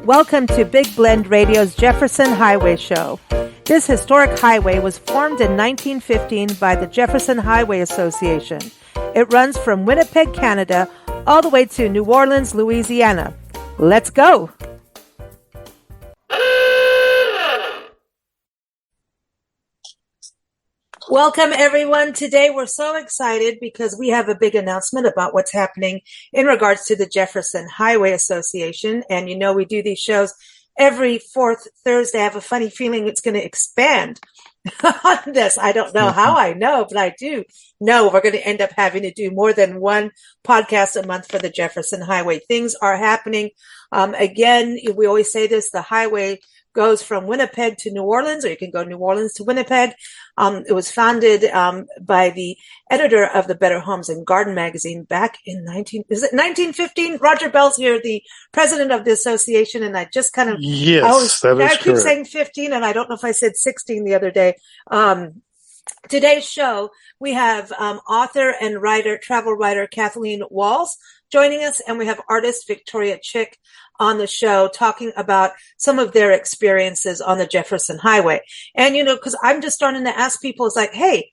Welcome to Big Blend Radio's Jefferson Highway Show. This historic highway was formed in 1915 by the Jefferson Highway Association. It runs from Winnipeg, Canada, all the way to New Orleans, Louisiana. Let's go! Welcome, everyone. Today we're so excited because we have a big announcement about what's happening in regards to the Jefferson Highway Association. And you know, we do these shows every fourth Thursday. I have a funny feeling it's going to expand on this. I don't know how I know, but I do know we're going to end up having to do more than one podcast a month for the Jefferson Highway. Things are happening. Again, we always say this, the highway goes from Winnipeg to New Orleans, or you can go New Orleans to Winnipeg. It was founded by the editor of the Better Homes and Garden magazine back in 1915? Roger Bell's here, the president of the association, and I just kind of I keep saying 15, and I don't know if I said 16 the other day. Today's show, we have author and travel writer Kathleen Walls joining us, and we have artist Victoria CHICK on the show talking about some of their experiences on the Jefferson Highway. And, you know, because I'm just starting to ask people, it's like, hey,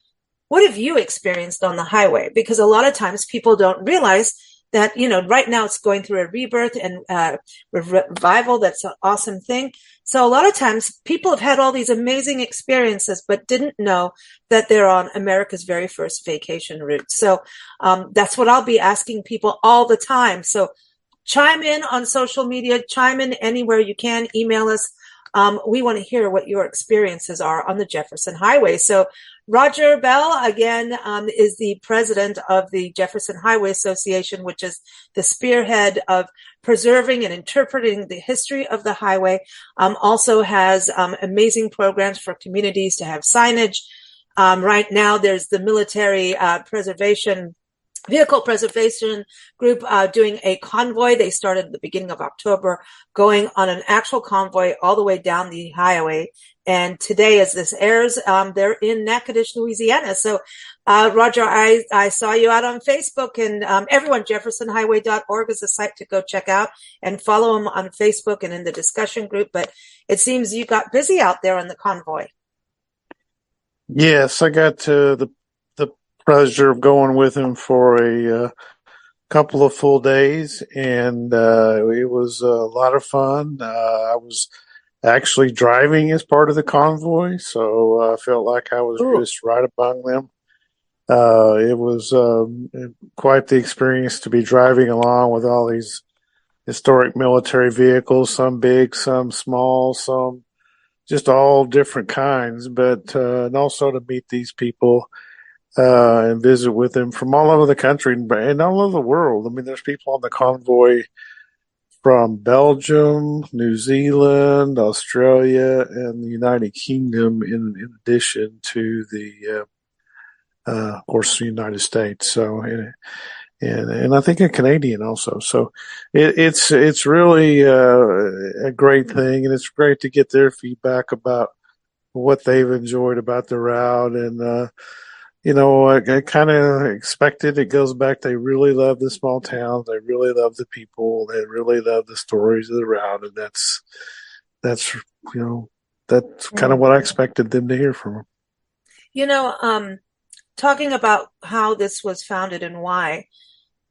what have you experienced on the highway? Because a lot of times people don't realize that, you know, right now it's going through a rebirth and revival. That's an awesome thing. So a lot of times people have had all these amazing experiences, but didn't know that they're on America's very first vacation route. So that's what I'll be asking people all the time. So chime in on social media, chime in anywhere you can, email us. We want to hear what your experiences are on the Jefferson Highway. So Roger Bell, again, is the president of the Jefferson Highway Association, which is the spearhead of preserving and interpreting the history of the highway. Also has amazing programs for communities to have signage. Right now, there's the military vehicle preservation group doing a convoy. They started at the beginning of October, going on an actual convoy all the way down the highway. And today, as this airs, they're in Natchitoches, Louisiana. So, Roger, I saw you out on Facebook, and everyone, jeffersonhighway.org is a site to go check out and follow them on Facebook and in the discussion group. But it seems you got busy out there on the convoy. Yes, I got the pleasure of going with him for a couple of full days, and it was a lot of fun. I was actually driving as part of the convoy, so I felt like I was just right among them. It was quite the experience to be driving along with all these historic military vehicles, some big, some small, some just all different kinds, but and also to meet these people and visit with them from all over the country and all over the world. I mean, there's people on the convoy from Belgium, New Zealand, Australia, and the United Kingdom, in addition to the, of course, the United States. So, and I think a Canadian also. So, it's really a great thing, and it's great to get their feedback about what they've enjoyed about the route. And you know, I kind of expected. It goes back. They really love the small towns. They really love the people. They really love the stories of the route, and that's kind of what I expected them to hear from them. You know, talking about how this was founded and why,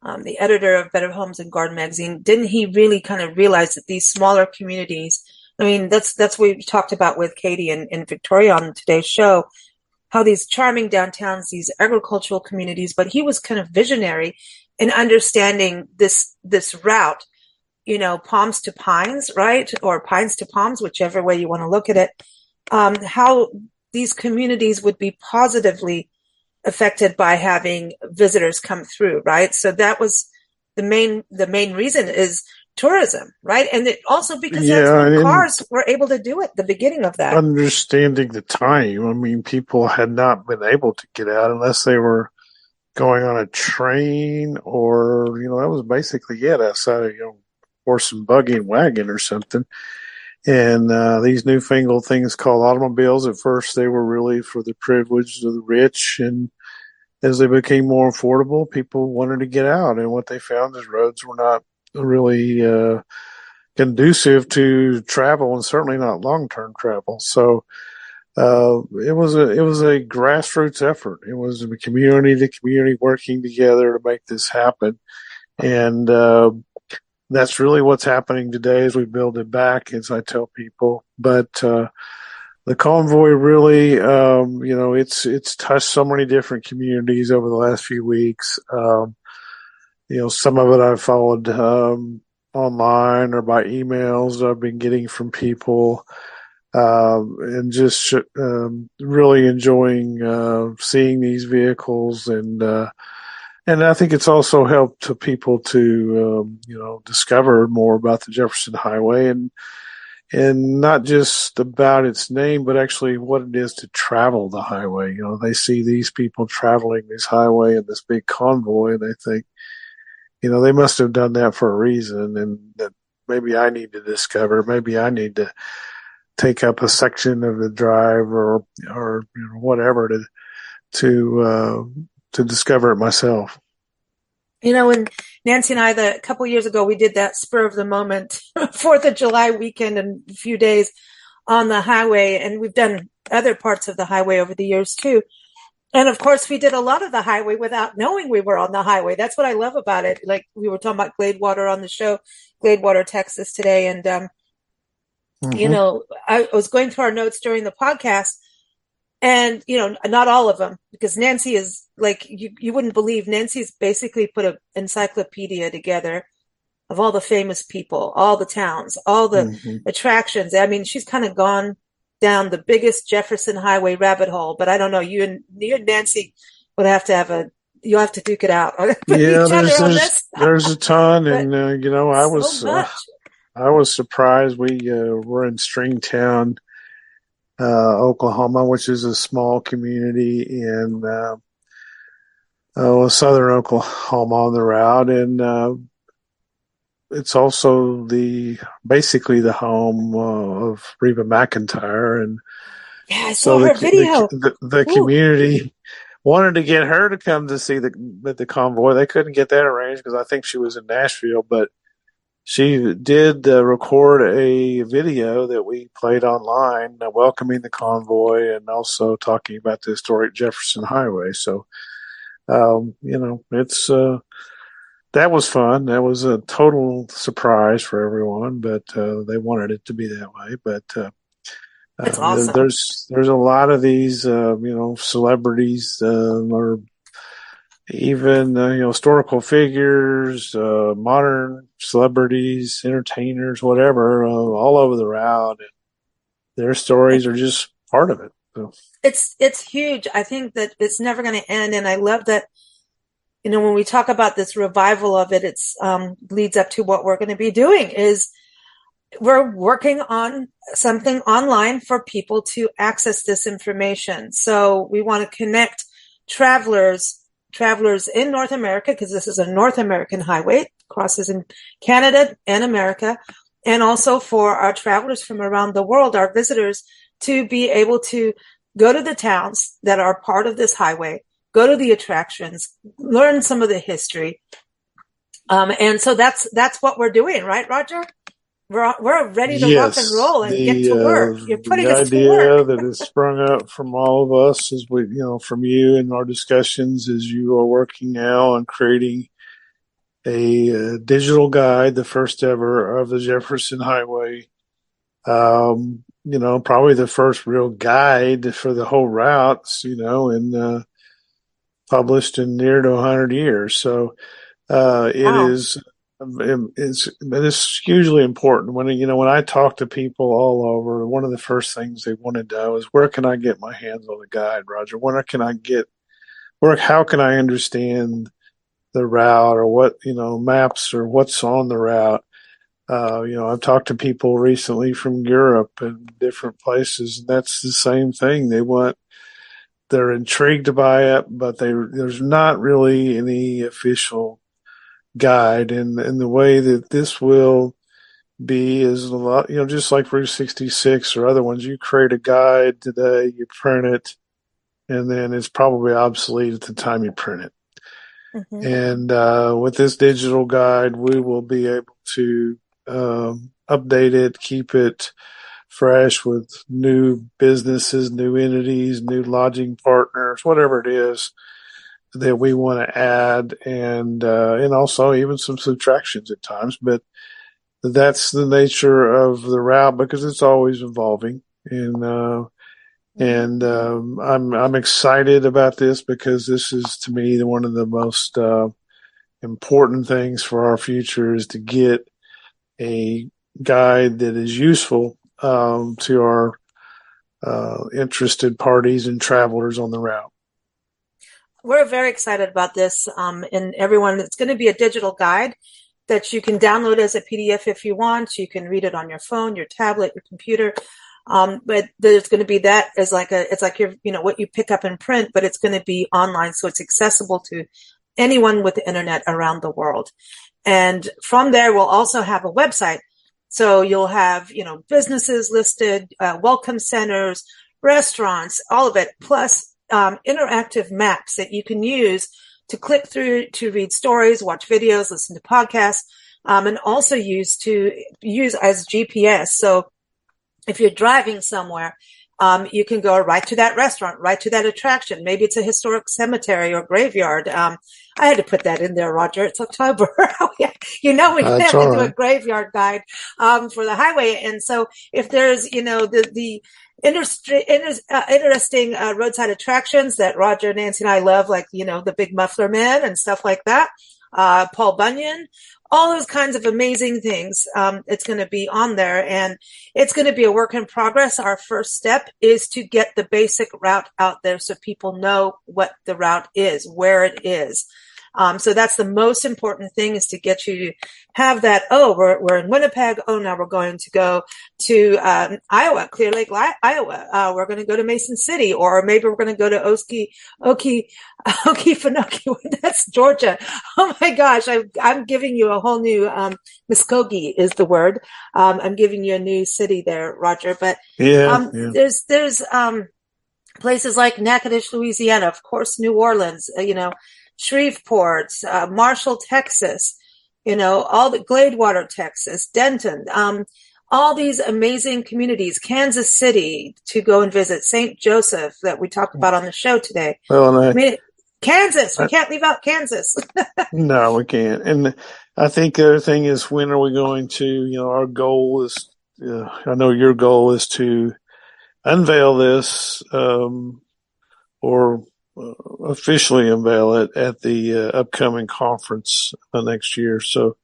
the editor of Better Homes and Garden magazine, didn't he really kind of realize that these smaller communities? I mean, that's what we talked about with Katie and Victoria on today's show. How these charming downtowns, these agricultural communities, but he was kind of visionary in understanding this route, you know, palms to pines, right? Or pines to palms, whichever way you want to look at it. How these communities would be positively affected by having visitors come through, right? So that was the main reason is tourism, right? And it also because that's when cars were able to do it, the beginning of that. Understanding the time, I mean, people had not been able to get out unless they were going on a train or, you know, that was basically it outside of, you know, horse and buggy and wagon or something. And these newfangled things called automobiles, at first they were really for the privileged of the rich, and as they became more affordable, people wanted to get out. And what they found is roads were not really going conducive to travel and certainly not long-term travel. So it was a grassroots effort. It was the community working together to make this happen, and that's really what's happening today as we build it back, as I tell people. But the convoy really, it's touched so many different communities over the last few weeks. Some of it I've followed online or by emails I've been getting from people, and just really enjoying seeing these vehicles, and I think it's also helped to people to discover more about the Jefferson Highway, and not just about its name, but actually what it is to travel the highway. They see these people traveling this highway in this big convoy, and they think, they must have done that for a reason, and that maybe I need to discover, maybe I need to take up a section of the drive or whatever to discover it myself. When Nancy and I, a couple of years ago, we did that spur of the moment 4th of July weekend and a few days on the highway. And we've done other parts of the highway over the years too. And of course, we did a lot of the highway without knowing we were on the highway. That's what I love about it. Like we were talking about Gladewater on the show, Gladewater, Texas today. And, I was going through our notes during the podcast, and, not all of them, because Nancy is like, you wouldn't believe, Nancy's basically put an encyclopedia together of all the famous people, all the towns, all the attractions. I mean, she's kind of gone down the biggest Jefferson Highway rabbit hole, but I don't know, you and Nancy would have to you'll have to duke it out. Yeah, there's a ton. And, I was surprised. We were in Stringtown, Oklahoma, which is a small community in southern Oklahoma on the route, and it's also basically the home of Reba McEntire, and yeah, I saw her video. The community wanted to get her to come to see the convoy. They couldn't get that arranged because I think she was in Nashville, but she did record a video that we played online, welcoming the convoy and also talking about the historic Jefferson Highway. So, it's that was fun. That was a total surprise for everyone, but they wanted it to be that way. But that's awesome. There's a lot of these, celebrities or even historical figures, modern celebrities, entertainers, whatever, all over the route, and their stories are just part of it. So. It's huge. I think that it's never going to end, and I love that. When we talk about this revival of it, it's leads up to what we're going to be doing. Is we're working on something online for people to access this information. So we want to connect travelers in North America, because this is a North American highway, crosses in Canada and America, and also for our travelers from around the world, our visitors, to be able to go to the towns that are part of this highway, go to the attractions, learn some of the history. And so that's what we're doing, right, Roger? We're ready to rock and roll and get to work. You're putting us to work. The idea that has sprung up from all of us is from you and our discussions, is you are working now on creating a digital guide, the first ever of the Jefferson Highway. Probably the first real guide for the whole routes, and published in near to 100 years. So it is. It's hugely important when I talk to people all over. One of the first things they want to know is, where can I get my hands on a guide, Roger? How can I understand the route, or what maps, or what's on the route? I've talked to people recently from Europe and different places, and that's the same thing. They're intrigued by it, but there's not really any official guide, and the way that this will be is a lot, just like Route 66 or other ones. You create a guide today, you print it, and then it's probably obsolete at the time you print it. And with this digital guide, we will be able to update it, keep it fresh with new businesses, new entities, new lodging partners, whatever it is that we want to add, and also even some subtractions at times. But that's the nature of the route because it's always evolving, and I'm excited about this because this is to me one of the most important things for our future is to get a guide that is useful to our interested parties and travelers on the route. We're very excited about this, and everyone, it's going to be a digital guide that you can download as a PDF if you want. You can read it on your phone, your tablet, your computer. But there's going to be that as it's like what you pick up in print, but it's going to be online. So it's accessible to anyone with the internet around the world. And from there, we'll also have a website. So you'll have, businesses listed, welcome centers, restaurants, all of it, plus interactive maps that you can use to click through to read stories, watch videos, listen to podcasts, and also use as GPS. So if you're driving somewhere, you can go right to that restaurant, right to that attraction. Maybe it's a historic cemetery or graveyard. I had to put that in there, Roger. It's October. We have to do a graveyard guide for the highway. And so if there's, the interesting roadside attractions that Roger, Nancy, and I love, like, the Big Muffler Man and stuff like that, Paul Bunyan, all those kinds of amazing things. It's going to be on there, and it's going to be a work in progress. Our first step is to get the basic route out there so people know what the route is, where it is. So that's the most important thing, is to get you to have that. Oh, we're in Winnipeg. Oh, now we're going to go to Iowa, Clear Lake, Iowa. We're going to go to Mason City, or maybe we're going to go to Okefenokee. That's Georgia. Oh my gosh, I'm giving you a whole new Muskogee is the word. I'm giving you a new city there, Roger. But there's places like Natchitoches, Louisiana, of course, New Orleans. Shreveport, Marshall, Texas, all the Gladewater, Texas, Denton, all these amazing communities, Kansas City to go and visit, St. Joseph that we talked about on the show today. Well, Kansas, we can't leave out Kansas. No, we can't. And I think the other thing is, when are we going to, our goal is, I know your goal is to unveil this, or officially unveil it at the upcoming conference next year. So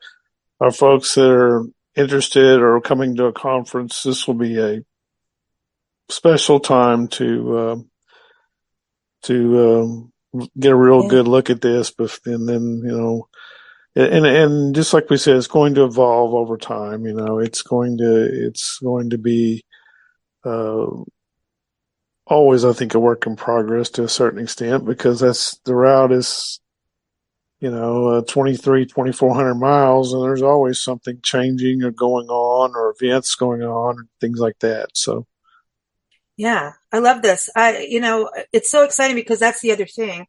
our folks that are interested or coming to a conference, this will be a special time to get a real good look at this. And then, and just like we said, it's going to evolve over time. It's going to be always, I think, a work in progress to a certain extent, because the route is, 2,400 miles, and there's always something changing or going on, or events going on, and things like that. So, yeah, I love this. It's so exciting because that's the other thing.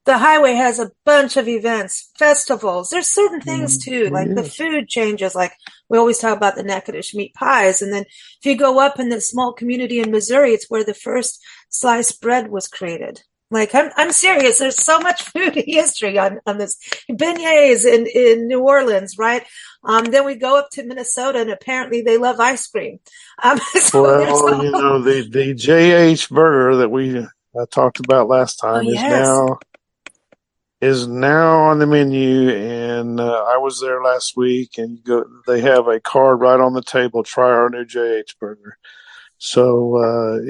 The highway has a bunch of events, festivals. There's certain things too, like the food changes. Like we always talk about the Natchitoches meat pies. And then if you go up in this small community in Missouri, it's where the first sliced bread was created. Like, I'm serious. There's so much food history on this. Beignets in New Orleans, right? Then we go up to Minnesota, and apparently they love ice cream. The JH burger that we talked about last time is now on the menu, and I was there last week, and they have a card right on the table. Try our new JH burger. So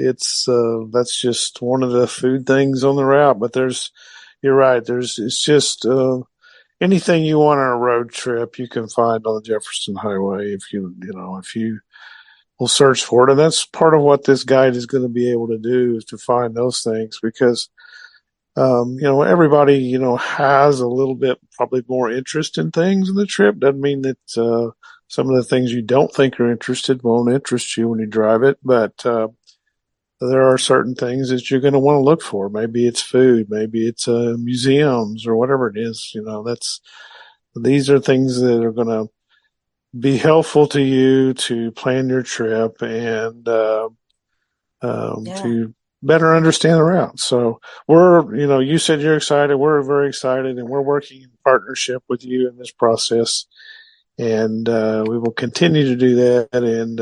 that's just one of the food things on the route. But you're right. It's just anything you want on a road trip, you can find on the Jefferson Highway if you will search for it. And that's part of what this guide is going to be able to do, is to find those things, because everybody, has a little bit probably more interest in things in the trip. Doesn't mean that some of the things you don't think are interested won't interest you when you drive it, but there are certain things that you're going to want to look for. Maybe it's food, maybe it's museums, or whatever it is. These are things that are going to be helpful to you to plan your trip and Yeah. to better understand the route. So you said you're excited. We're very excited, and we're working in partnership with you in this process. And we will continue to do that. And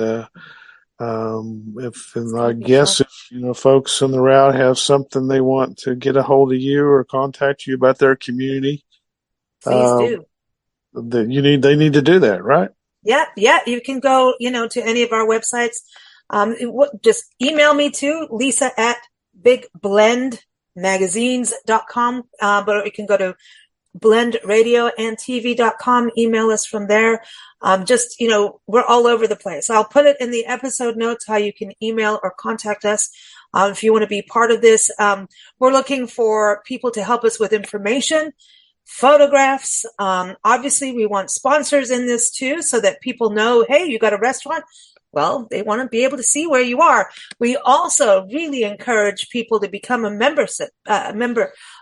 It's and going I to be fun. guess if folks on the route have something they want to get a hold of you or contact you about their community, Please um, do. that they need to do that, right? Yeah, yeah. You can go, to any of our websites. Just email me too, Lisa at bigblendmagazines.com. But you can go to blendradioandtv.com. Email us from there. We're all over the place. I'll put it in the episode notes how you can email or contact us. If you want to be part of this, we're looking for people to help us with information, photographs. Obviously, we want sponsors in this too, so that people know, hey, you got a restaurant. Well, they want to be able to see where you are. We also really encourage people to become a member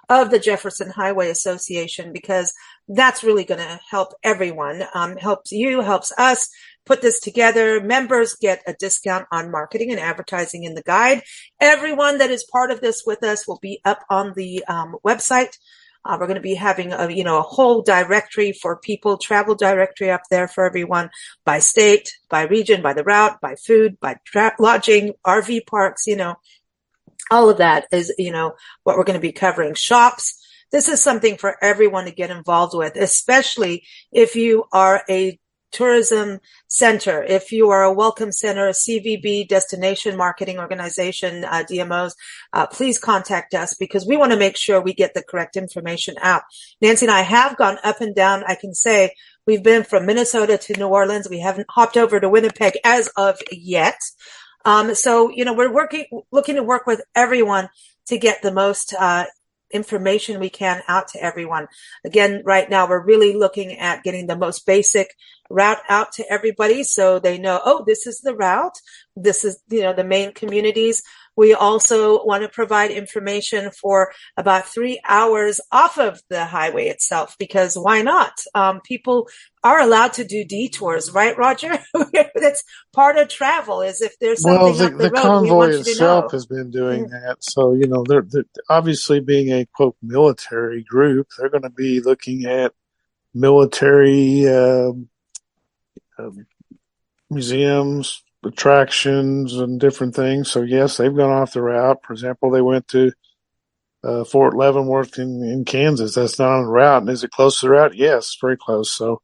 of the Jefferson Highway Association, because that's really going to help everyone. Helps you, helps us put this together. Members get a discount on marketing and advertising in the guide. Everyone that is part of this with us will be up on the website. We're going to be having a whole directory for people, travel directory up there for everyone, by state, by region, by the route, by food, by lodging, RV parks, all of that is, what we're going to be covering. Shops. This is something for everyone to get involved with, especially if you are a tourism center, if you are a welcome center, a CVB, destination marketing organization, DMOs, please contact us, because we want to make sure we get the correct information out. Nancy and I have gone up and down. I can say we've been from Minnesota to New Orleans. We haven't hopped over to Winnipeg as of yet. So we're looking to work with everyone to get the most information we can out to everyone. Again, right now we're really looking at getting the most basic route out to everybody, so they know, oh, this is the route. This is, the main communities. We also want to provide information for about 3 hours off of the highway itself, because why not? People are allowed to do detours, right, Roger? That's part of travel, is if there's Well, something up the the road, we convoy want you to itself know. has been doing that. So, they're obviously, being a quote military group, they're going to be looking at military um, museums, attractions, and different things. So, yes, they've gone off the route. For example, they went to Fort Leavenworth in Kansas. That's not on the route. And is it close to the route? Yes, very close. So,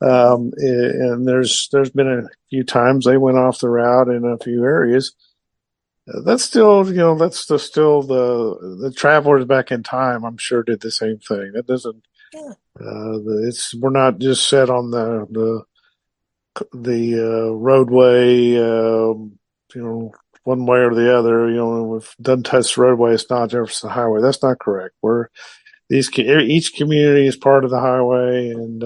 and there's been a few times they went off the route in a few areas. That's still, still the travelers back in time, I'm sure, did the same thing. That doesn't, Yeah. we're not just set on the roadway, one way or the other. We've done touch the roadway. It's not Jefferson Highway. That's not correct. Each community is part of the highway, and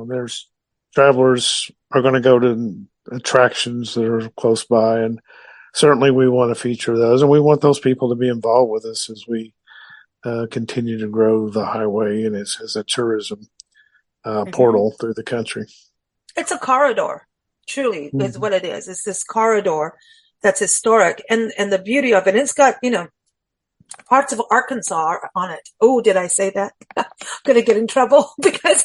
there's travelers are going to go to attractions that are close by, and certainly we want to feature those, and we want those people to be involved with us as we continue to grow the highway and as a tourism Mm-hmm. portal through the country. It's a corridor, truly, is Mm-hmm. what it is. It's this corridor that's historic, and the beauty of it. It's got, parts of Arkansas on it. Oh, did I say that? I'm gonna get in trouble because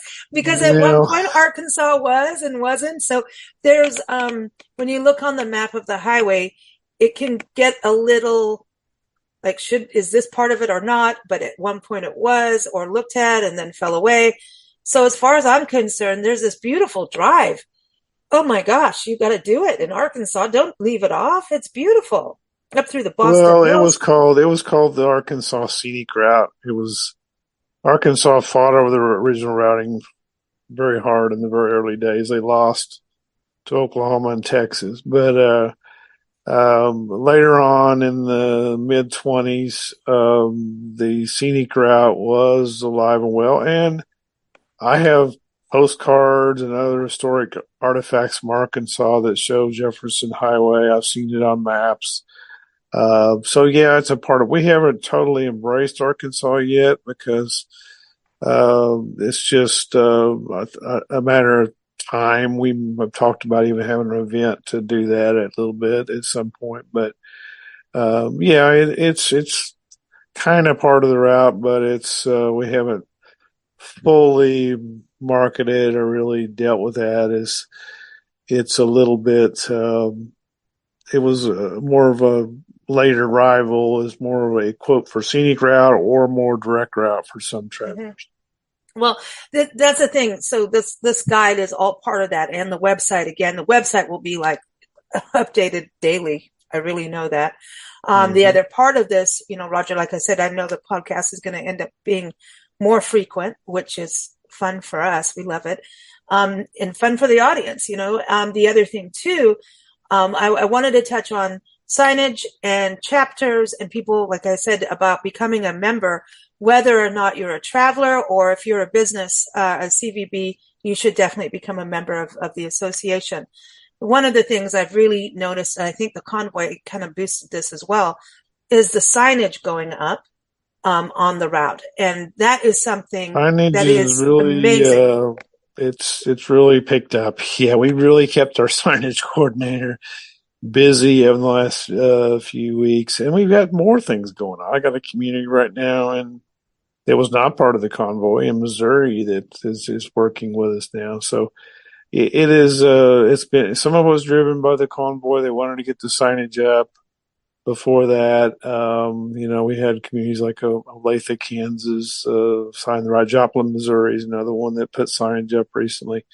at one Yeah. point Arkansas was and wasn't. So there's when you look on the map of the highway, it can get a little like, is this part of it or not? But at one point it was, or looked at and then fell away. So as far as I'm concerned, there's this beautiful drive. Oh my gosh, you got to do it in Arkansas. Don't leave it off. It's beautiful up through the Boston Well, Hills. it was called the Arkansas Scenic Route. It was Arkansas fought over the original routing very hard in the very early days. They lost to Oklahoma and Texas, but later on in the mid 20s, the scenic route was alive and well. And I have postcards and other historic artifacts from Arkansas that show Jefferson Highway. I've seen it on maps. So yeah, it's a part of. We haven't totally embraced Arkansas yet because It's just a matter of time. We have talked about even having an event to do that a little bit at some point, but yeah, it's kind of part of the route, but it's we haven't fully marketed or really dealt with that. It's a little bit. It was more of a late arrival, is more of a quote for scenic route or more direct route for some Mm-hmm. travelers. Well, that's the thing. So this guide is all part of that, and the website. Again, the website will be like updated daily. I really know that. The Mm-hmm. other part of this, Roger, like I said, I know the podcast is going to end up being more frequent, which is fun for us. We love it. And fun for the audience, the other thing too, I wanted to touch on signage and chapters and people, like I said, about becoming a member, whether or not you're a traveler or if you're a business, a CVB, you should definitely become a member of the association. One of the things I've really noticed, and I think the convoy kind of boosted this as well, is the signage going up on the route. And that is something Signage that is is really amazing. it's really picked up. Yeah, we really kept our signage coordinator busy over the last few weeks, and we've got more things going on. I got a community right now, and it was not part of the convoy in Missouri that is working with us now. So it is. It's been some of it was driven by the convoy. They wanted to get the signage up. Before that, we had communities like Olathe, Kansas, Sign the Right. Joplin, Missouri is another one that put signage up recently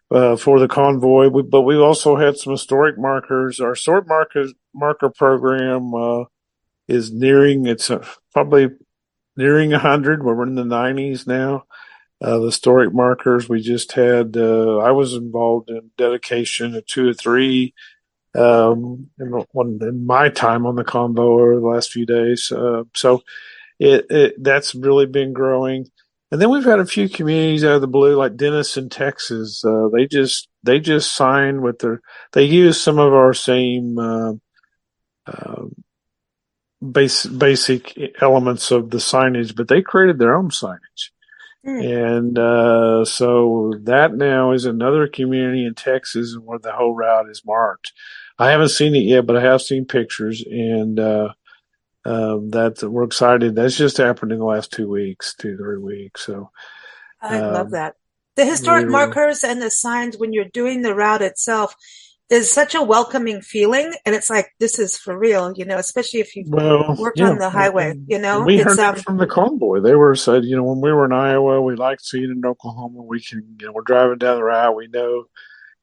for the convoy. But we also had some historic markers. Our historic marker program is nearing. It's probably nearing 100. We're in the 90s now. The historic markers we just had. I was involved in dedication of two or three in my time on the convo over the last few days. So that's really been growing. And then we've had a few communities out of the blue, like Denison, Texas. They just signed with they use some of our same uh, basic elements of the signage, but they created their own signage. Mm. And so that now is another community in Texas where the whole route is marked. I haven't seen it yet, but I have seen pictures, and that we're excited. That's just happened in the last 2 weeks, 2, 3 weeks. So I love um, that. The historic we're markers and the signs when you're doing the route itself is such a welcoming feeling. And it's like, this is for real, especially if you've well, worked yeah, on the highway, and we it's, heard that from the convoy. They were said, when we were in Iowa, we liked seeing it in Oklahoma. We can, we're driving down the route. We know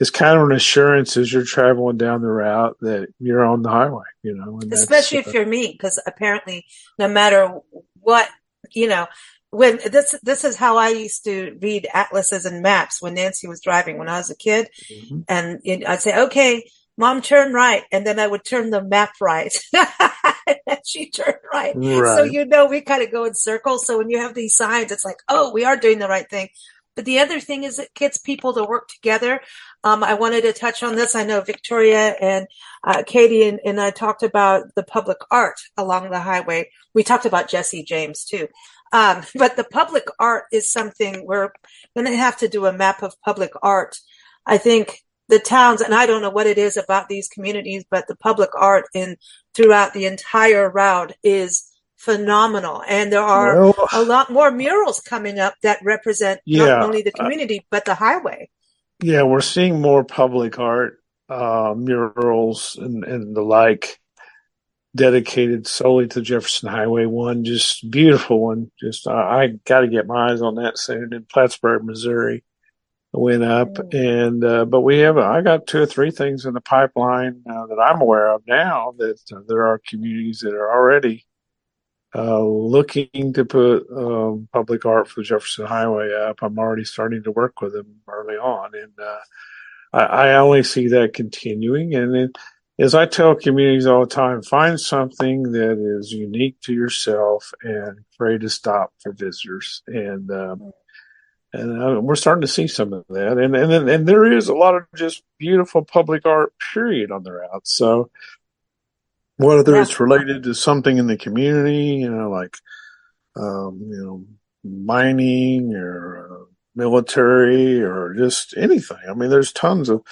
it's kind of an assurance as you're traveling down the route that you're on the highway, and that's especially if you're me, because apparently no matter what, you know, when this is how I used to read atlases and maps when Nancy was driving when I was a kid. mhm. And I'd say, okay, mom, turn right. And then I would turn the map right. And she turned right. So, Right. we kind of go in circles. So when you have these signs, it's like, oh, we are doing the right thing. But the other thing is it gets people to work together. I wanted to touch on this. I know Victoria and Katie and I talked about the public art along the highway. We talked about Jesse James too. But the public art is something we're going to have to do a map of public art. I think the towns, and I don't know what it is about these communities, but the public art throughout the entire route is phenomenal. And there are Well, a lot more murals coming up that represent not yeah, only the community, but the highway. yeah, we're seeing more public art, murals and the like dedicated solely to Jefferson Highway. One just beautiful one. Just I got to get my eyes on that soon in Plattsburgh, Missouri. Went up, Mm. and but I got two or three things in the pipeline that I'm aware of now that there are communities that are already looking to put public art for the Jefferson Highway up. I'm already starting to work with them early on, and I only see that continuing. And then, as I tell communities all the time, find something that is unique to yourself and create a stop for visitors. And we're starting to see some of that, and there is a lot of just beautiful public art, period, on the route. So whether Yeah. it's related to something in the community, like mining or military or just anything. I mean, there's tons of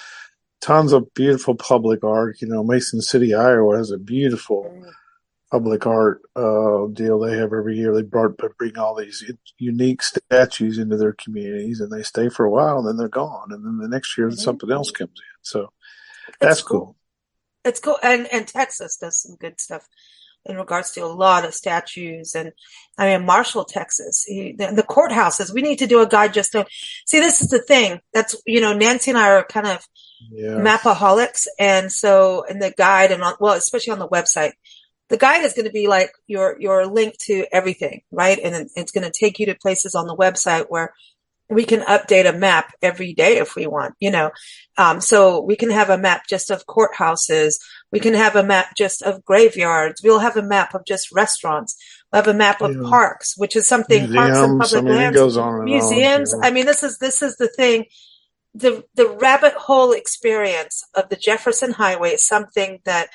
beautiful public art. Mason City, Iowa has a beautiful public art deal they have every year. They bring all these unique statues into their communities, and they stay for a while, and then they're gone, and then the next year something else comes in. So that's cool. It's cool, and Texas does some good stuff in regards to a lot of statues. And I mean, Marshall, Texas, the courthouses. We need to do a guide just to see. This is the thing. That's Nancy and I are kind of mapaholics, and so in the guide especially on the website. The guide is going to be like your link to everything, right? And it's going to take you to places on the website where we can update a map every day if we want, so we can have a map just of courthouses. We can have a map just of graveyards. We'll have a map of just restaurants. We'll have a map of parks, which is something parks and public lands, it goes on and museums. On, I mean, this is the thing. The rabbit hole experience of the Jefferson Highway is something that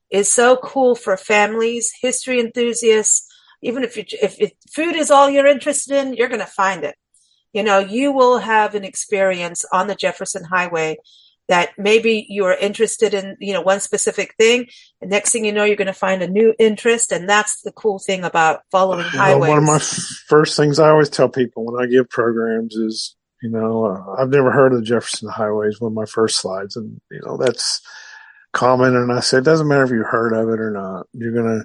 is so cool for families, history enthusiasts. Even if food is all you're interested in, you're going to find it. You will have an experience on the Jefferson Highway that maybe you are interested in, one specific thing. The next thing you know, you're going to find a new interest. And that's the cool thing about following highways. One of my first things I always tell people when I give programs is, I've never heard of the Jefferson Highway is one of my first slides. And, that's common. And I said, it doesn't matter if you heard of it or not. You're going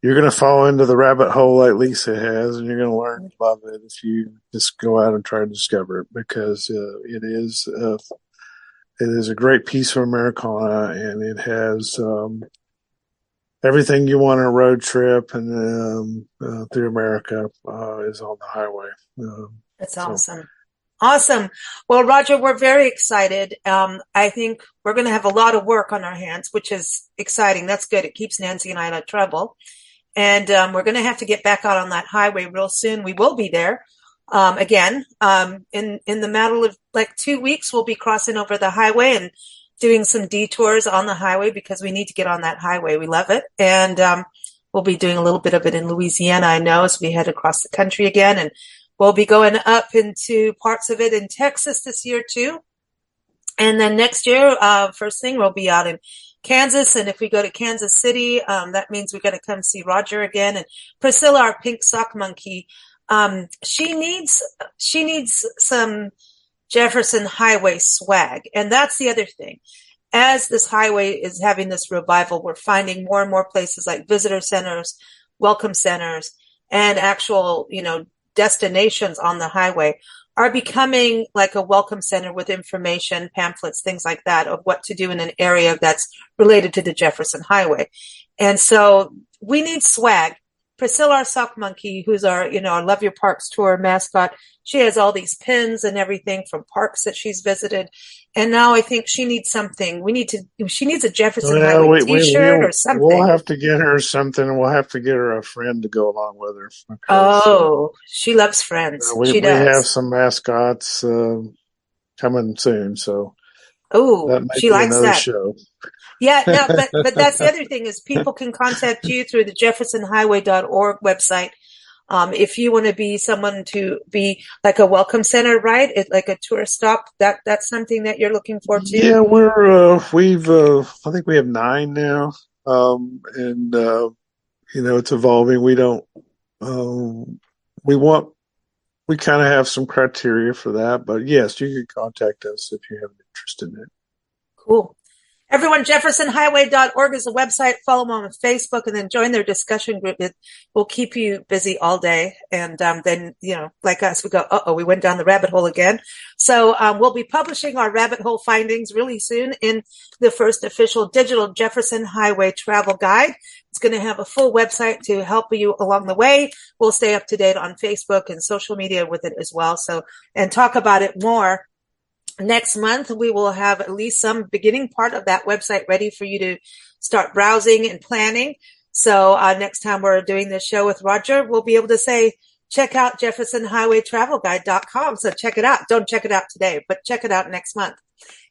to fall into the rabbit hole like Lisa has, and you're going to learn to love it if you just go out and try to discover it, because it is a great piece of Americana, and it has everything you want on a road trip and through America is on the highway. That's awesome. Awesome. Well, Roger, we're very excited. I think we're going to have a lot of work on our hands, which is exciting. That's good. It keeps Nancy and I out of trouble. And we're going to have to get back out on that highway real soon. We will be there again. In the matter of like 2 weeks, we'll be crossing over the highway and doing some detours on the highway because we need to get on that highway. We love it. And we'll be doing a little bit of it in Louisiana, I know, as we head across the country again. And we'll be going up into parts of it in Texas this year, too. And then next year, first thing, we'll be out in Kansas. And if we go to Kansas City, that means we're going to come see Roger again. And Priscilla, our pink sock monkey, she needs some Jefferson Highway swag. And that's the other thing. As this highway is having this revival, we're finding more and more places like visitor centers, welcome centers, and actual, destinations on the highway are becoming like a welcome center with information, pamphlets, things like that of what to do in an area that's related to the Jefferson Highway. And so we need swag. Priscilla, our sock monkey, who's our Love Your Parks tour mascot, she has all these pins and everything from parks that she's visited. And now I think she needs something. She needs a Jefferson Highway t-shirt or something. We'll have to get her something. We'll have to get her a friend to go along with her. She loves friends. We have some mascots coming soon. So she likes that. Show. Yeah, no, but that's the other thing is people can contact you through the jeffersonhighway.org website. If you want to be someone to be like a welcome center, right? Like a tourist stop. That's something that you're looking for too. Yeah, I think we have 9 now. And it's evolving. We kind of have some criteria for that, but yes, you can contact us if you have an interest in it. Cool. Everyone, jeffersonhighway.org is the website. Follow them on Facebook and then join their discussion group. It will keep you busy all day. And then, like us, we go, we went down the rabbit hole again. So we'll be publishing our rabbit hole findings really soon in the first official digital Jefferson Highway Travel Guide. It's going to have a full website to help you along the way. We'll stay up to date on Facebook and social media with it as well. So, and talk about it more. Next month, we will have at least some beginning part of that website ready for you to start browsing and planning. So next time we're doing this show with Roger, we'll be able to say, check out jeffersonhighwaytravelguide.com. So check it out. Don't check it out today, but check it out next month.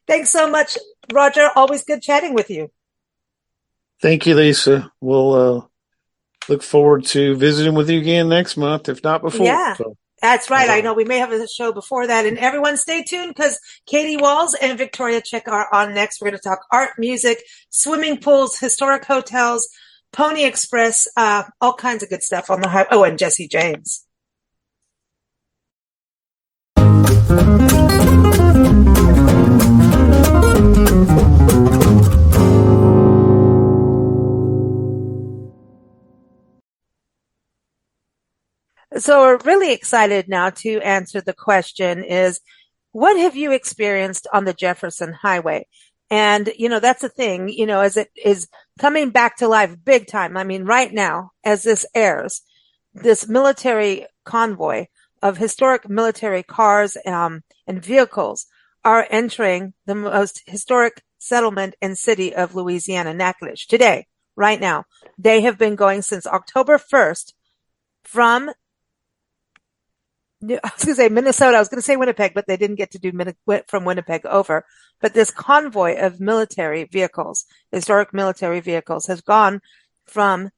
Thanks so much, Roger. Always good chatting with you. Thank you, Lisa. We'll look forward to visiting with you again next month, if not before. Yeah. So. That's right. I know we may have a show before that. And everyone stay tuned because Katie Walls and Victoria Chick are on next. We're going to talk art, music, swimming pools, historic hotels, Pony Express, all kinds of good stuff on the highway. Oh, and Jesse James. So we're really excited now to answer the question is, what have you experienced on the Jefferson Highway? And, that's the thing, as it is coming back to life big time. I mean, right now, as this airs, this military convoy of historic military cars and vehicles are entering the most historic settlement and city of Louisiana, Natchitoches, today, right now. They have been going since October 1st from I was going to say Minnesota. I was going to say Winnipeg, but they didn't get to do from Winnipeg over. But this convoy of military vehicles, historic military vehicles, has gone from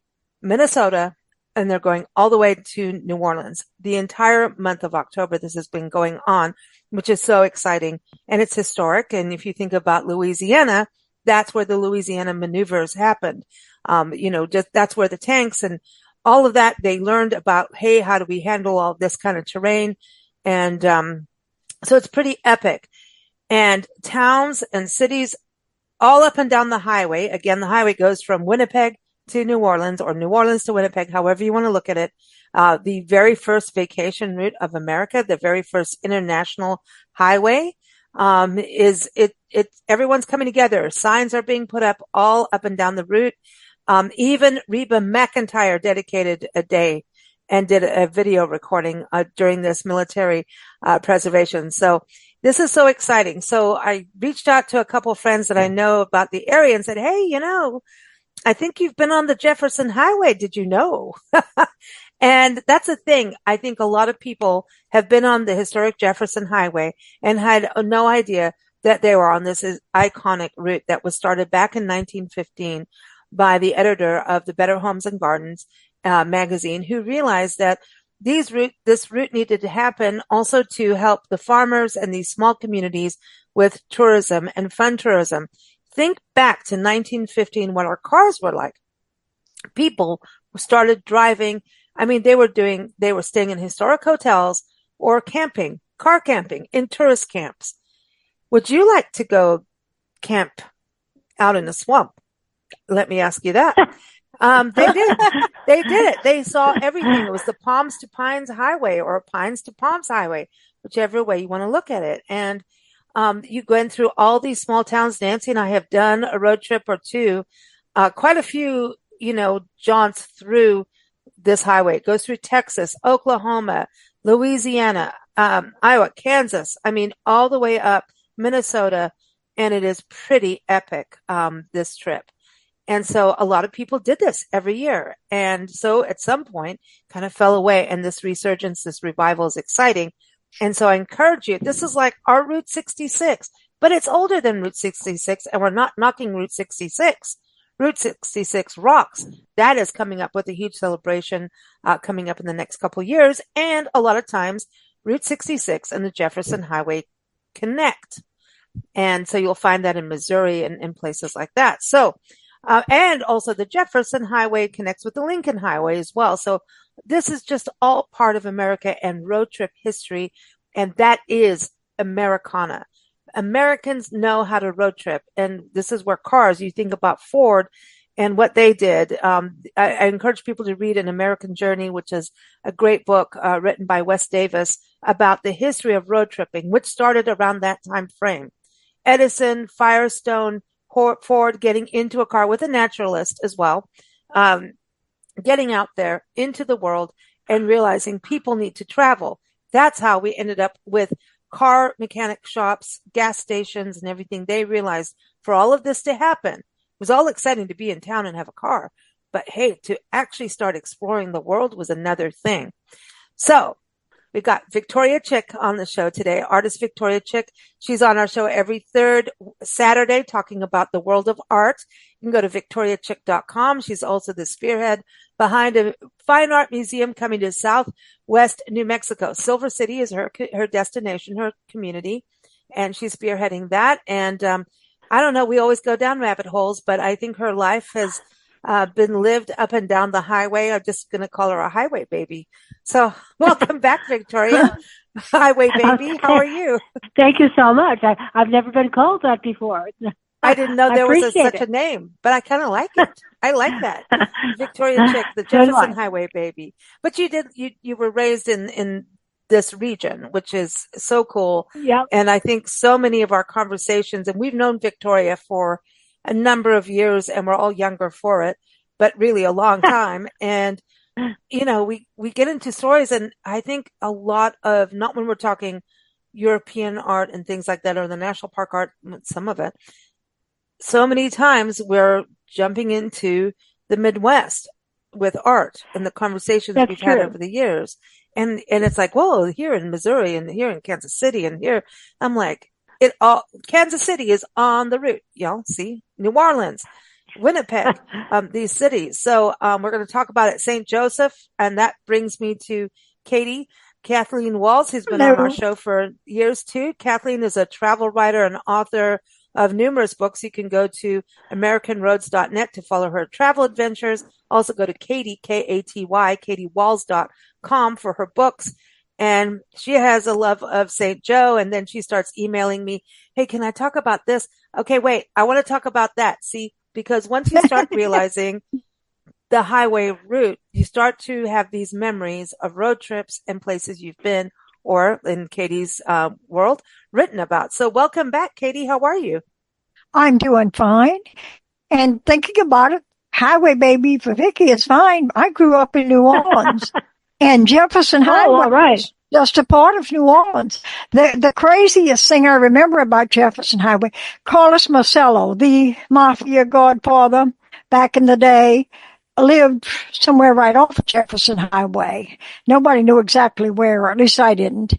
Minnesota and they're going all the way to New Orleans. The entire month of October, this has been going on, which is so exciting. And it's historic. And if you think about Louisiana, that's where the Louisiana maneuvers happened. Just that's where the tanks and all of that, they learned about, hey, how do we handle all this kind of terrain? And so it's pretty epic. And towns and cities all up and down the highway. Again, the highway goes from Winnipeg to New Orleans or New Orleans to Winnipeg, however you want to look at it. The very first vacation route of America, the very first international highway, everyone's coming together. Signs are being put up all up and down the route. Even Reba McEntire dedicated a day and did a video recording during this military preservation. So this is so exciting. So I reached out to a couple of friends that I know about the area and said, hey, I think you've been on the Jefferson Highway. Did you know? And that's the thing. I think a lot of people have been on the historic Jefferson Highway and had no idea that they were on this iconic route that was started back in 1915 by the editor of the Better Homes and Gardens magazine, who realized that this route needed to happen also to help the farmers and these small communities with tourism and fun tourism. Think back to 1915, what our cars were like. People started driving. I mean, they were staying in historic hotels or car camping in tourist camps. Would you like to go camp out in the swamp? Let me ask you that. They did. They did it. They saw everything. It was the Palms to Pines Highway or Pines to Palms Highway, whichever way you want to look at it. And you go in through all these small towns. Nancy and I have done a road trip or two, quite a few, jaunts through this highway. It goes through Texas, Oklahoma, Louisiana, Iowa, Kansas. I mean, all the way up Minnesota. And it is pretty epic, this trip. And so a lot of people did this every year. And so at some point kind of fell away, and this resurgence, this revival is exciting. And so I encourage you, this is like our Route 66, but it's older than Route 66, and we're not knocking Route 66. Route 66 rocks. That is coming up with a huge celebration coming up in the next couple of years. And a lot of times Route 66 and the Jefferson Highway connect. And so you'll find that in Missouri and in places like that. So, and also the Jefferson Highway connects with the Lincoln Highway as well. So this is just all part of America and road trip history. And that is Americana. Americans know how to road trip. And this is where cars, you think about Ford and what they did. I encourage people to read An American Journey, which is a great book written by Wes Davis about the history of road tripping, which started around that time frame. Edison, Firestone, Ford getting into a car with a naturalist as well, getting out there into the world and realizing people need to travel. That's how we ended up with car mechanic shops, gas stations, and everything. They realized for all of this to happen, it was all exciting to be in town and have a car. But hey, to actually start exploring the world was another thing. So we got Victoria Chick on the show today, artist Victoria Chick. She's on our show every third Saturday talking about the world of art. You can go to victoriachick.com. She's also the spearhead behind a fine art museum coming to Southwest New Mexico. Silver City is her destination, her community, and she's spearheading that. And I don't know, we always go down rabbit holes, but I think her life has been lived up and down the highway. I'm just going to call her a highway baby. So welcome back, Victoria. Highway baby, how are you? Thank you so much. I've never been called that before. I didn't know there was such a name, but I kind of like it. I like that. Victoria Chick, the Jefferson Highway baby. But you were raised in this region, which is so cool. Yeah. And I think so many of our conversations, and we've known Victoria for a number of years, and we're all younger for it, but really a long time. And you know, we get into stories, and I think a lot of, not when we're talking European art and things like that, or the national park art, some of it, so many times we're jumping into the Midwest with art and the conversations we've had over the years. And it's like, well, here in Missouri and here in Kansas City and here, I'm like, Kansas City is on the route, y'all. See, New Orleans, Winnipeg, these cities. So, we're going to talk about it. St. Joseph. And that brings me to Kathleen Walls, who's been on our show for years too. Kathleen is a travel writer and author of numerous books. You can go to AmericanRoads.net to follow her travel adventures. Also go to Katy, K-A-T-Y, KatyWalls.com for her books. And she has a love of St. Joe. And then she starts emailing me, hey, can I talk about this? Okay, wait, I want to talk about that. See, because once you start realizing the highway route, you start to have these memories of road trips and places you've been, or in Katy's world, written about. So welcome back, Katy. How are you? I'm doing fine. And thinking about it, highway baby for Vicky is fine. I grew up in New Orleans, and Jefferson Highway is just a part of New Orleans. The craziest thing I remember about Jefferson Highway, Carlos Marcello, the mafia godfather back in the day, lived somewhere right off of Jefferson Highway. Nobody knew exactly where, or at least I didn't.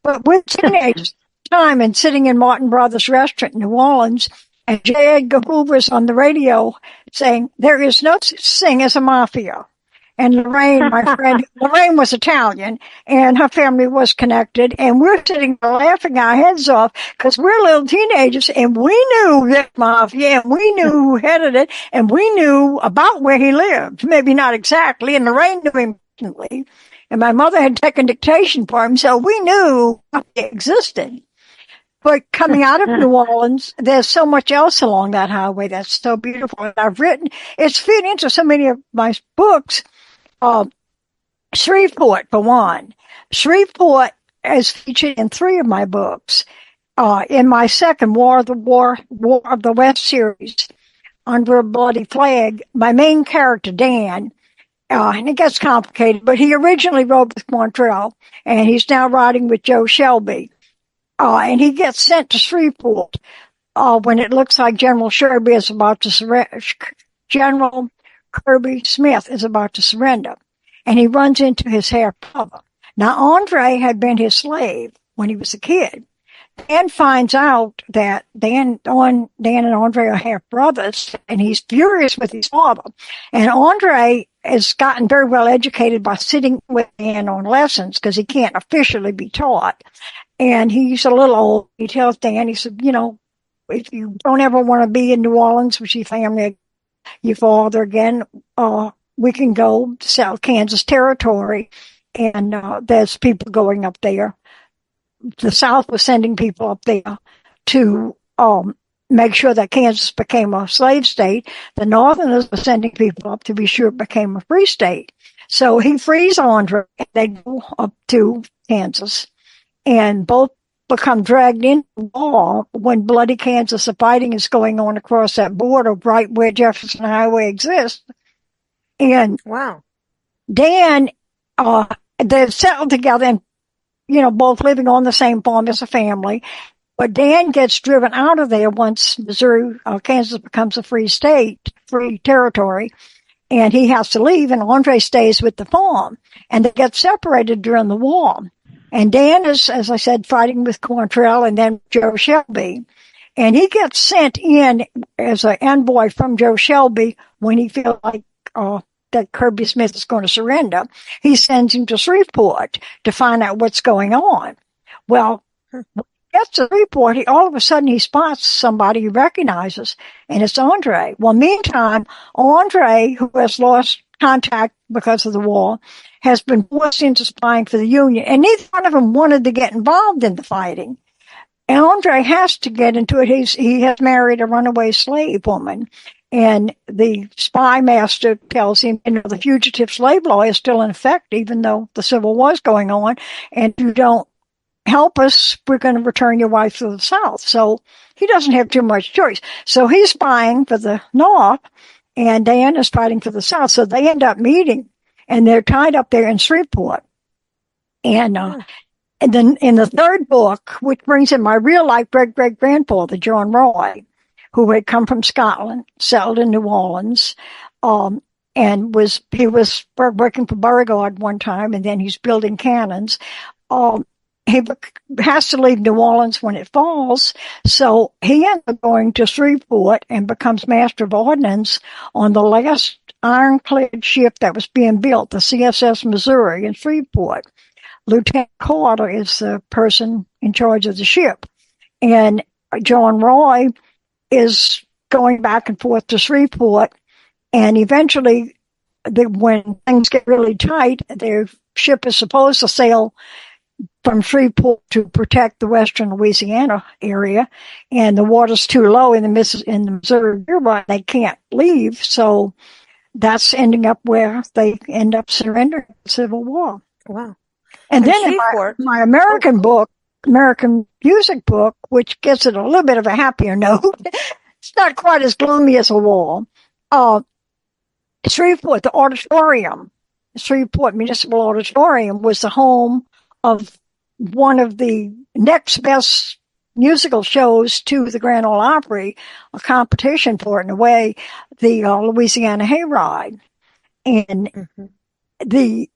But with teenage time and sitting in Martin Brothers restaurant in New Orleans, and J. Edgar Hoover's on the radio saying, there is no such thing as a mafia. And Lorraine, my friend, Lorraine was Italian, and her family was connected, and we're sitting there laughing our heads off because we're little teenagers, and we knew that mafia, and we knew who headed it, and we knew about where he lived. Maybe not exactly, and Lorraine knew him personally, and my mother had taken dictation for him, so we knew mafia existed. But coming out of New Orleans, there's so much else along that highway that's so beautiful. And I've written, it's fit into so many of my books. Shreveport, for one. Shreveport is featured in 3 of my books. In my second War of the West series, Under a Bloody Flag, my main character, Dan, and it gets complicated, but he originally rode with Quantrell, and he's now riding with Joe Shelby. And he gets sent to Shreveport when it looks like General Kirby is about to surrender. General Kirby Smith is about to surrender, and he runs into his half-brother. Now, Andre had been his slave when he was a kid, and finds out that Dan and Andre are half-brothers, and he's furious with his father. And Andre has gotten very well educated by sitting with Dan on lessons because he can't officially be taught. And he's a little old. He tells Dan, he said, you know, if you don't ever want to be in New Orleans with your family, your father again, we can go to South Kansas Territory, and there's people going up there. The South was sending people up there to make sure that Kansas became a slave state. The Northerners were sending people up to be sure it became a free state. So he frees Andre, and they go up to Kansas, and both become dragged into the war when bloody Kansas fighting is going on across that border right where Jefferson Highway exists. And wow, Dan, they're settled together and, you know, both living on the same farm as a family. But Dan gets driven out of there once Kansas becomes a free state, free territory, and he has to leave, and Andre stays with the farm, and they get separated during the war. And Dan is, as I said, fighting with Quantrell and then Joe Shelby. And he gets sent in as an envoy from Joe Shelby when he feels like that Kirby Smith is going to surrender, he sends him to Shreveport to find out what's going on. Well, when he gets to Shreveport, all of a sudden he spots somebody he recognizes, and it's Andre. Well, meantime, Andre, who has lost contact because of the war, has been forced into spying for the Union, and neither one of them wanted to get involved in the fighting. And Andre has to get into it. He has married a runaway slave woman, and the spy master tells him, the fugitive slave law is still in effect, even though the Civil War is going on, and if you don't help us, we're going to return your wife to the South. So he doesn't have too much choice. So he's spying for the North, and Diane is fighting for the South. So they end up meeting, and they're tied up there in Shreveport. And then in the third book, which brings in my real life great-great-grandfather, John Roy, who had come from Scotland, settled in New Orleans, and he was working for Beauregard one time, and then he's building cannons. He has to leave New Orleans when it falls, so he ends up going to Shreveport and becomes master of ordnance on the last ironclad ship that was being built, the CSS Missouri in Shreveport. Lieutenant Carter is the person in charge of the ship. And John Roy is going back and forth to Shreveport. And eventually, when things get really tight, their ship is supposed to sail from Shreveport to protect the western Louisiana area. And the water's too low in the Missouri River. They can't leave. So that's ending up where they end up surrendering the Civil War. Wow. And then in my American book, American music book, which gets it a little bit of a happier note, it's not quite as gloomy as a war. Shreveport, the auditorium, Shreveport Municipal Auditorium was the home of one of the next best musical shows to the Grand Ole Opry, a competition for it in a way, the Louisiana Hayride. And a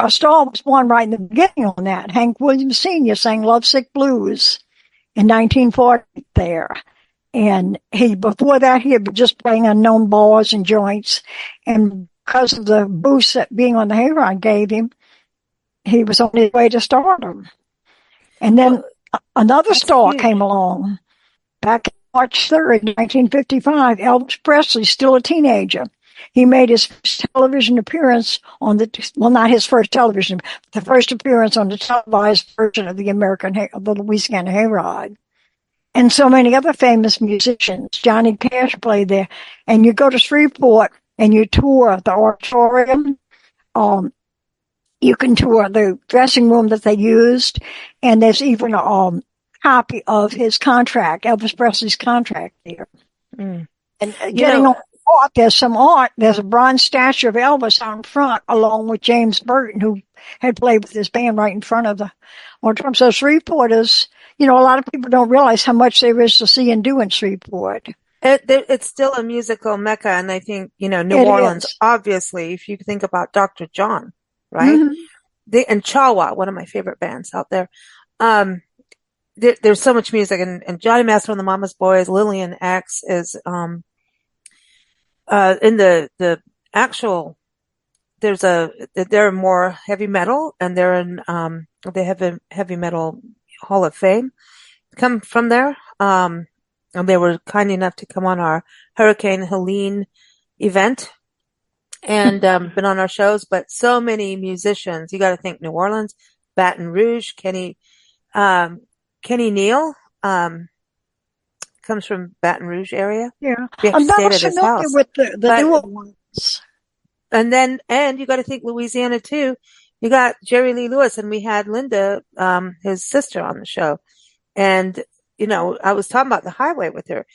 star was born right in the beginning on that. Hank Williams Sr. sang Lovesick Blues in 1940 there. And before that, he had been just playing unknown bars and joints. And because of the boost that being on the Hayride gave him, he was on his way to stardom. And then another star came along. Back March 3rd, 1955, Elvis Presley, still a teenager. He made his first television appearance not his first television, but the first appearance on the televised version of the Louisiana Hayride. And so many other famous musicians. Johnny Cash played there. And you go to Shreveport and you tour the auditorium. You can tour the dressing room that they used. And there's even a copy of his contract, Elvis Presley's contract there. And getting on art, there's some art. There's a bronze statue of Elvis out in front, along with James Burton, who had played with his band right in front of the auditorium. So Shreveport is, a lot of people don't realize how much there is to see and do in Shreveport. It's still a musical mecca, and I think, New Orleans, obviously, if you think about Dr. John, right? Mm-hmm. And Chawa, one of my favorite bands out there. There's so much music, and Johnny Master and the Mama's Boys, Lillian X is, in the actual, they're more heavy metal, and they're in, they have a heavy metal Hall of Fame, come from there. And they were kind enough to come on our Hurricane Helene event and, been on our shows, but so many musicians. You got to think New Orleans, Baton Rouge, Kenny Neal, comes from Baton Rouge area. Yeah. I'm not familiar with the newer ones. And you got to think Louisiana too. You got Jerry Lee Lewis, and we had Linda, his sister, on the show. And, I was talking about the highway with her.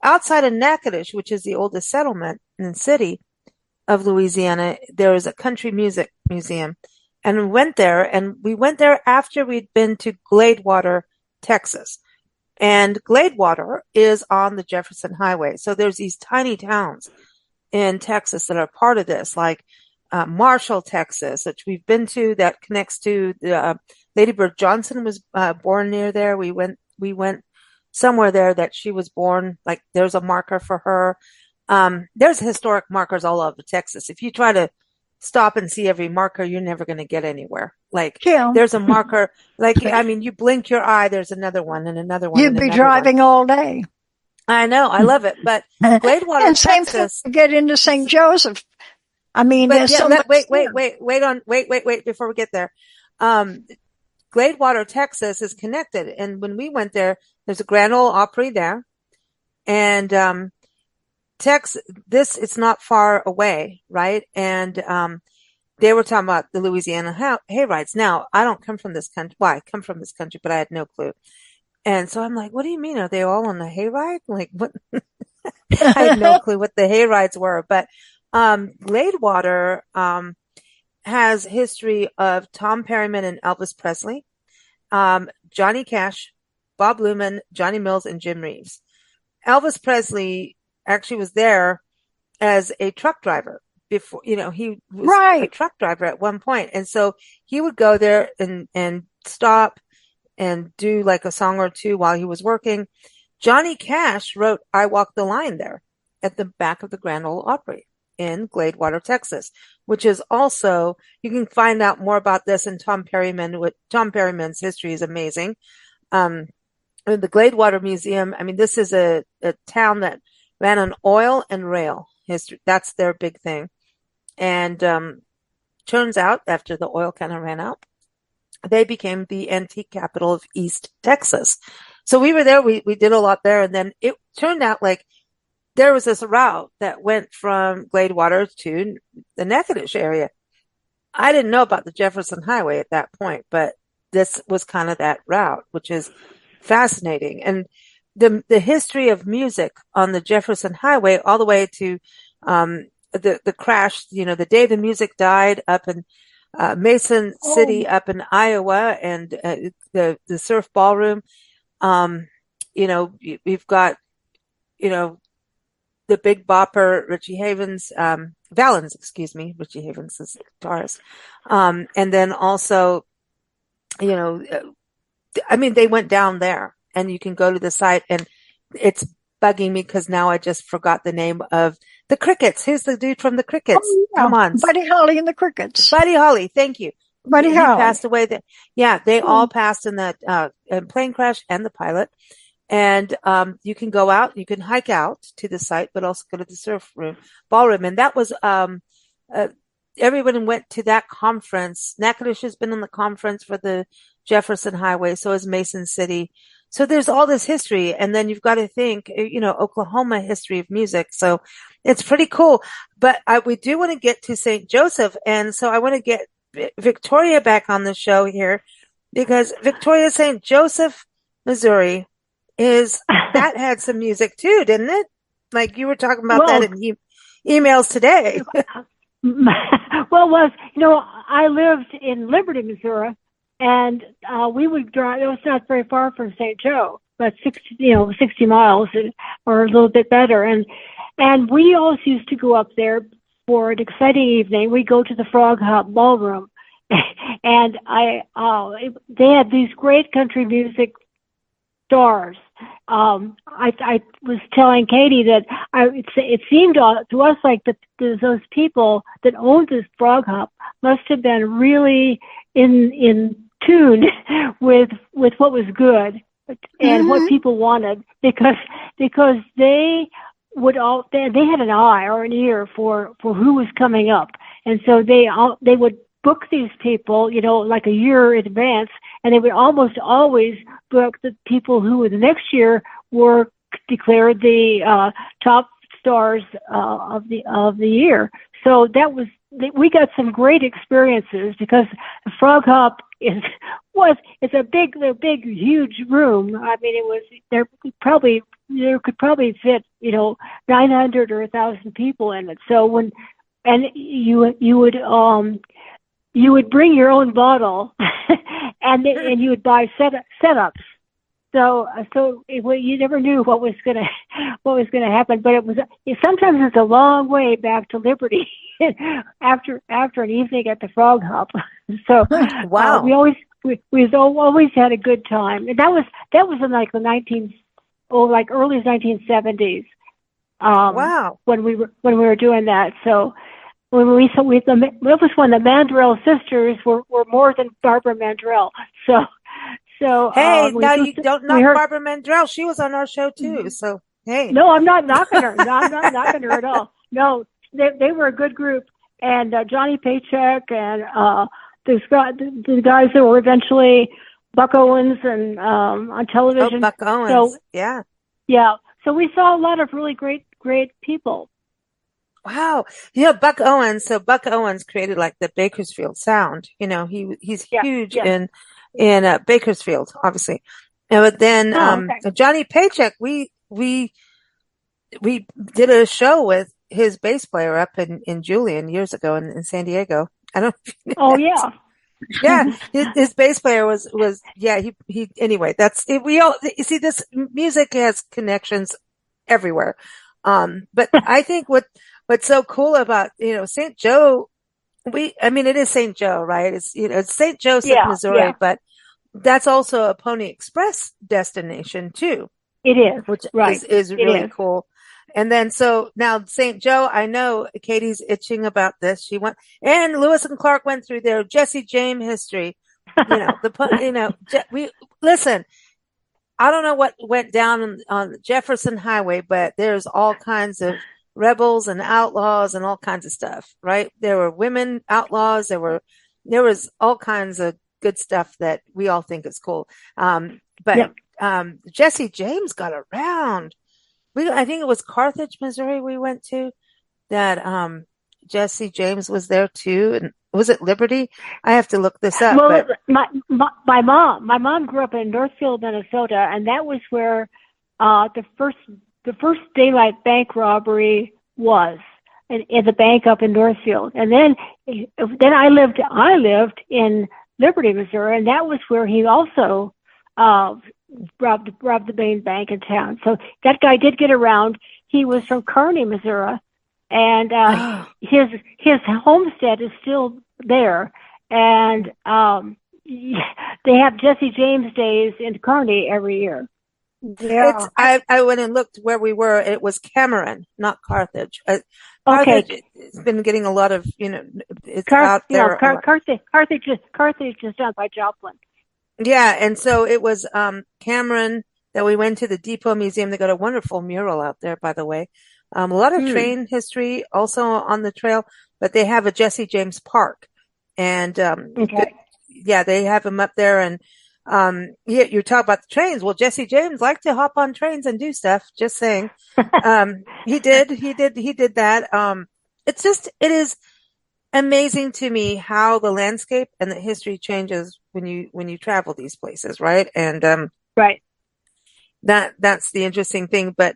Outside of Natchitoches, which is the oldest settlement in the city of Louisiana, there is a country music museum. And we went there after we'd been to Gladewater, Texas. And Gladewater is on the Jefferson Highway. So there's these tiny towns in Texas that are part of this, like Marshall, Texas, which we've been to, that connects to Lady Bird Johnson was born near there. We went somewhere there that she was born, like there's a marker for her. There's historic markers all over Texas. If you try to stop and see every marker, you're never going to get anywhere. Like there's a marker, like, I mean, you blink your eye, there's another one and another one. You'd be driving all day. I know. I love it. But Gladewater, and same Texas. Thing to get into St. Joseph. I mean, but yeah, wait before we get there. Gladewater, Texas is connected. And when we went there, there's a Grand Ole Opry there. And, it's not far away, right? And, they were talking about the Louisiana hayrides. Now, I don't come from this country. Well, I come from this country, but I had no clue. And so I'm like, what do you mean? Are they all on the hayride? Like, what? I had no clue what the hayrides were. But Gladewater has history of Tom Perryman and Elvis Presley, Johnny Cash, Bob Luman, Johnny Mills, and Jim Reeves. Elvis Presley actually was there as a truck driver before, he was a truck driver at one point. And so he would go there and stop and do like a song or two while he was working. Johnny Cash wrote I Walk the Line there at the back of the Grand Ole Opry in Gladewater, Texas, which is also, you can find out more about this in Tom Perryman. Tom Perryman's history is amazing. The Gladewater Museum, I mean, this is a town that ran on oil and rail history. That's their big thing. And turns out after the oil kind of ran out, they became the antique capital of East Texas. So we were there. We did a lot there. And then it turned out like there was this route that went from Gladewater to the Natchitoches area. I didn't know about the Jefferson Highway at that point, but this was kind of that route, which is fascinating. And the history of music on the Jefferson Highway all the way to the crash, the day the music died up in Mason City up in Iowa, and the surf ballroom. We've got, the Big Bopper, Richie Havens, Richie Havens is guitarist. And then also, they went down there, and you can go to the site, and it's bugging me because now I just forgot the name of the Crickets. Who's the dude from the Crickets? Oh, yeah. Come on. Buddy Holly and the Crickets. Buddy Holly. Thank you. Buddy Holly. He passed away. They all passed in that plane crash and the pilot. And you can go out, you can hike out to the site, but also go to the surf ballroom. And that was everyone went to that conference. Natchitoches has been on the conference for the Jefferson Highway, so is Mason City. So there's all this history, and then you've got to think, Oklahoma history of music. So it's pretty cool. But we do want to get to St. Joseph, and so I want to get Victoria back on the show here, because Victoria, St. Joseph, Missouri, that had some music too, didn't it? Like you were talking about that in emails today. I lived in Liberty, Missouri, and we would drive. It was not very far from St. Joe, but 60 miles or a little bit better. And we always used to go up there for an exciting evening. We go to the Frog Hop Ballroom, and they had these great country music stars. I was telling Katie that it seemed to us like that those people that owned this Frog Hop must have been really in tune with what was good and what people wanted, because they had an eye or an ear for who was coming up, and so they would book these people, like a year in advance, and they would almost always book the people who the next year were declared the top stars of the year. So we got some great experiences, because the Frog Hop it's a big, huge room. I mean, there could probably fit 900 or 1,000 people in it. So you would bring your own bottle, and you would buy setups. So you never knew what was gonna happen. But sometimes it's a long way back to Liberty after an evening at the Frog Hop. So wow, we always had a good time, and that was in like the early 1970s. Wow. when we were doing that. So it was when the Mandrell sisters were more than Barbara Mandrell. So Hey, now you don't knock heard, Barbara Mandrell. She was on our show too. So hey. No, I'm not knocking her. No, I'm not knocking her at all. No, they were a good group, and Johnny Paycheck and the guys that were eventually Buck Owens and on television. Oh, Buck Owens. So, yeah. Yeah. So we saw a lot of really great people. Wow. Yeah, Buck Owens. So Buck Owens created like the Bakersfield sound. You know, he's huge in Bakersfield, obviously. But then Johnny Paycheck, we did a show with his bass player up in Julian years ago in San Diego. I don't know if you know yeah. Yeah, his bass player was he anyway, that's it. We all you see this music has connections everywhere. But I think what's so cool about, St. Joe, it is St. Joe, right? It's St. Joseph, Missouri, but that's also a Pony Express destination too. It is. Which right. is really cool. And then, so now St. Joe, I know Katie's itching about this. She went, and Lewis and Clark went through their Jesse James history. Listen, I don't know what went down on the Jefferson Highway, but there's all kinds of rebels and outlaws and all kinds of stuff, right? There were women outlaws. There was all kinds of good stuff that we all think is cool. Jesse James got around. I think it was Carthage, Missouri we went to, that Jesse James was there too. And was it Liberty? I have to look this up. Well, my mom grew up in Northfield, Minnesota, and that was where the first daylight bank robbery was, in the bank up in Northfield. And then I lived in Liberty, Missouri, and that was where he also robbed the main bank in town. So that guy did get around. He was from Kearney, Missouri, and his homestead is still there. And they have Jesse James days in Kearney every year. Yeah, I went and looked where we were. It was Cameron, not Carthage. Carthage has been getting a lot of, it's out there. Carthage is done by Joplin. Yeah, and so it was Cameron that we went to the Depot Museum. They got a wonderful mural out there, by the way. A lot of train history also on the trail, but they have a Jesse James Park. And they have him up there. And you talk about the trains. Well, Jesse James liked to hop on trains and do stuff. Just saying. He did that. It is amazing to me how the landscape and the history changes when you travel these places, right? And right. That's the interesting thing. But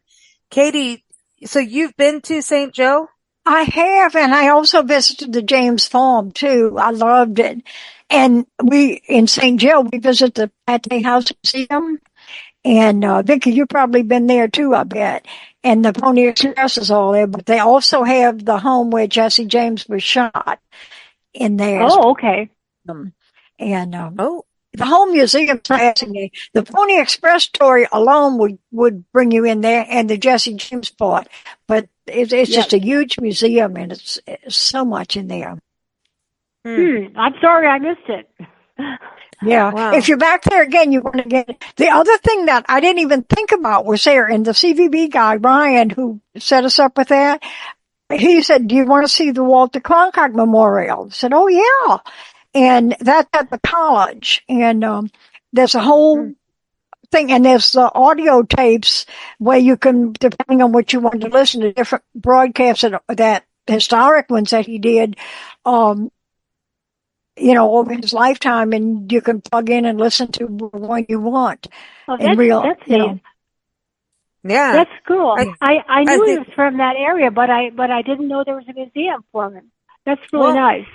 Katie, so you've been to St. Joe? I have, and I also visited the James Farm too. I loved it. And in St. Joe, we visit the Pate House Museum. And Vicki, you've probably been there too, I bet. And the Pony Express is all there, but they also have the home where Jesse James was shot in there. Oh, okay. And the whole museum is fascinating. The Pony Express story alone would bring you in there, and the Jesse James part. But it's just a huge museum, and it's so much in there. I'm sorry I missed it. Yeah. Wow. If you're back there again, you're going to get it. The other thing that I didn't even think about was there, and the CVB guy, Ryan, who set us up with that, he said, do you want to see the Walter Cronkite Memorial? I said, oh, yeah. And that's at the college. And there's a whole thing, and there's the audio tapes where you can, depending on what you want to listen to, different broadcasts that historic ones that he did, over his lifetime, and you can plug in and listen to one you want. Oh, that's Yeah, that's cool. I knew he was from that area, but I didn't know there was a museum for him. That's really nice.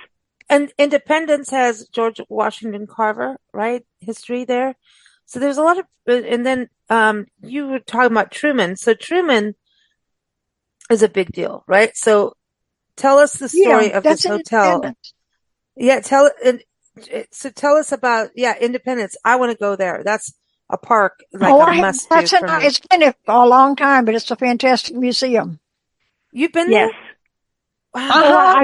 And Independence has George Washington Carver, right? History there. So there's a lot of, and then you were talking about Truman. So Truman is a big deal, right? So tell us the story of this hotel. Yeah, tell us about Independence. I want to go there. a park, like Oh, a must-do for me. it's been a long time, but it's a fantastic museum. You've been Yes. there? Wow. Oh, Uh-huh.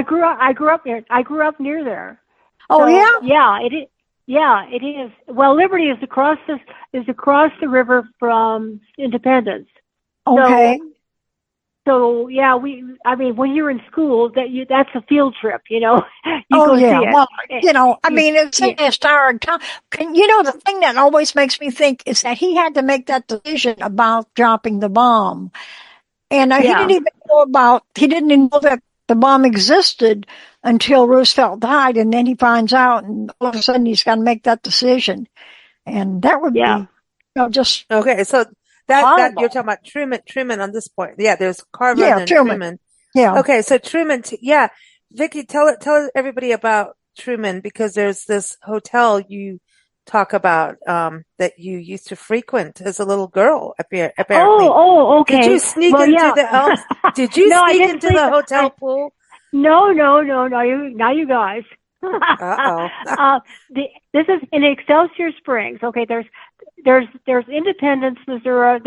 I grew up there. I grew up near there. Oh, So yeah? yeah, it is. Yeah, it is. Well, Liberty is across the river from Independence. Okay. So yeah, I mean, when you're in school, that's a field trip. You Oh, go see yeah. it. Well, I You, mean, it's yeah, in historic time. The thing that always makes me think is that he had to make that decision about dropping the bomb. And yeah, he didn't even know that the bomb existed until Roosevelt died. And then he finds out, and all of a sudden he's got to make that decision. And that would yeah. be, just Okay, so that you're horrible. talking about Truman on this point. Yeah, there's Carver and Yeah, then Truman. Truman. Yeah. Okay, so Truman, yeah. Vicky, tell everybody about Truman because there's this hotel you talk about that you used to frequent as a little girl, apparently. Did you Okay. sneak Well, into yeah. the Elms? Did you No, I sneak didn't into sleep. the hotel pool? No. Now you guys. Uh-oh. This is in Excelsior Springs. Okay, there's Independence, Missouri.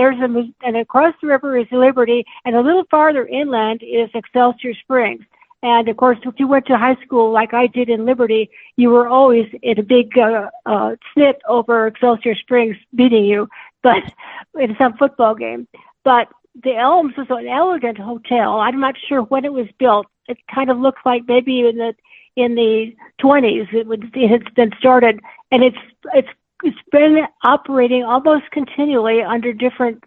And across the river is Liberty, and a little farther inland is Excelsior Springs. And of course, if you went to high school like I did in Liberty, you were always in a big snit over Excelsior Springs beating you, but in some football game. But the Elms is an elegant hotel. I'm not sure when it was built. It kind of looks like maybe in the 20s it had been started, and it's been operating almost continually under different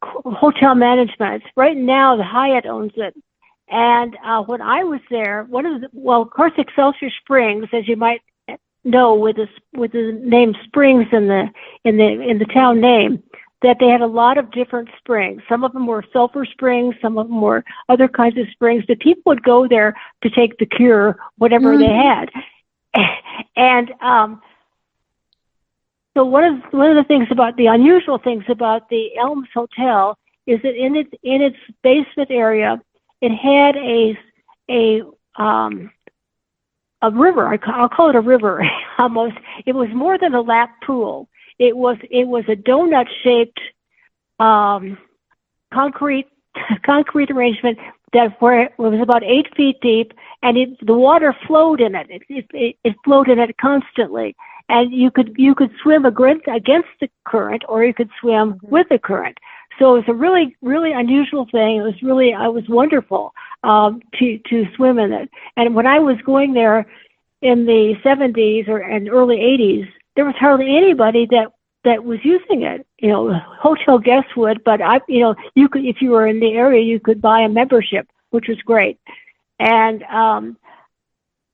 hotel management. Right now, the Hyatt owns it. And when I was there, of course, Excelsior Springs, as you might know, with the name Springs in the town name, that they had a lot of different springs. Some of them were sulfur springs, some of them were other kinds of springs. The people would go there to take the cure, whatever they had. And so one of the things about the unusual things about the Elms Hotel is that in its basement area, it had a river. I'll call it a river almost. It was more than a lap pool. It was a donut-shaped concrete arrangement where it was about 8 feet deep, and the water flowed in it. It flowed in it constantly, and you could swim against the current, or you could swim with the current. So it was a really, really unusual thing. It was wonderful to swim in it. And when I was going there in the 70s and early 80s, there was hardly anybody that was using it. Hotel guests would, but you could, if you were in the area, you could buy a membership, which was great. And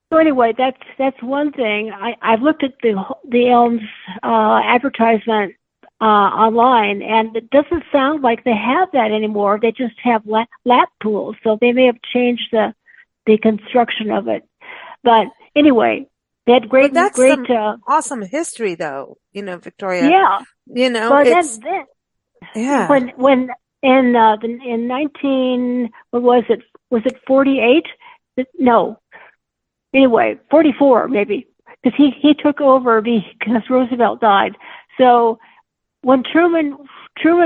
so anyway, that's one thing. I've looked at the Elms advertisement online, and it doesn't sound like they have that anymore. They just have lap pools, so they may have changed the construction of it. But anyway, they had great awesome history, though. Victoria. Yeah. But it's then yeah. When in 19 what was it 48? No. Anyway, 44 maybe, because he took over because Roosevelt died. So when Truman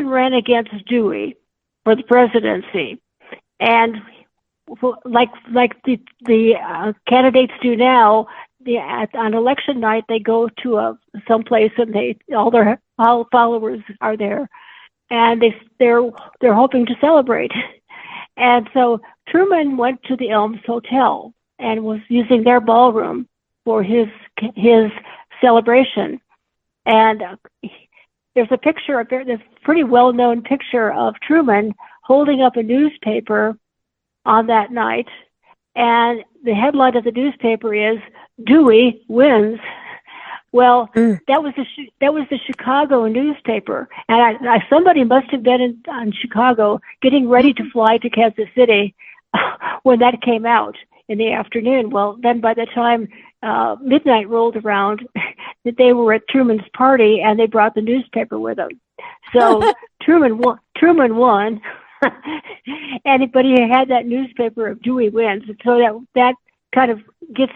ran against Dewey for the presidency, and like the candidates do now, on election night they go to some place and all followers are there, and they're hoping to celebrate. And so Truman went to the Elms Hotel and was using their ballroom for his celebration. And there's a picture, this pretty well-known picture of Truman holding up a newspaper on that night, and the headline of the newspaper is "Dewey wins." Well, that was the Chicago newspaper, and somebody must have been in Chicago getting ready to fly to Kansas City when that came out in the afternoon. Well, then by the time midnight rolled around, that they were at Truman's party, and they brought the newspaper with them. So Truman won. But he had that newspaper of Dewey wins, and so that kind of gets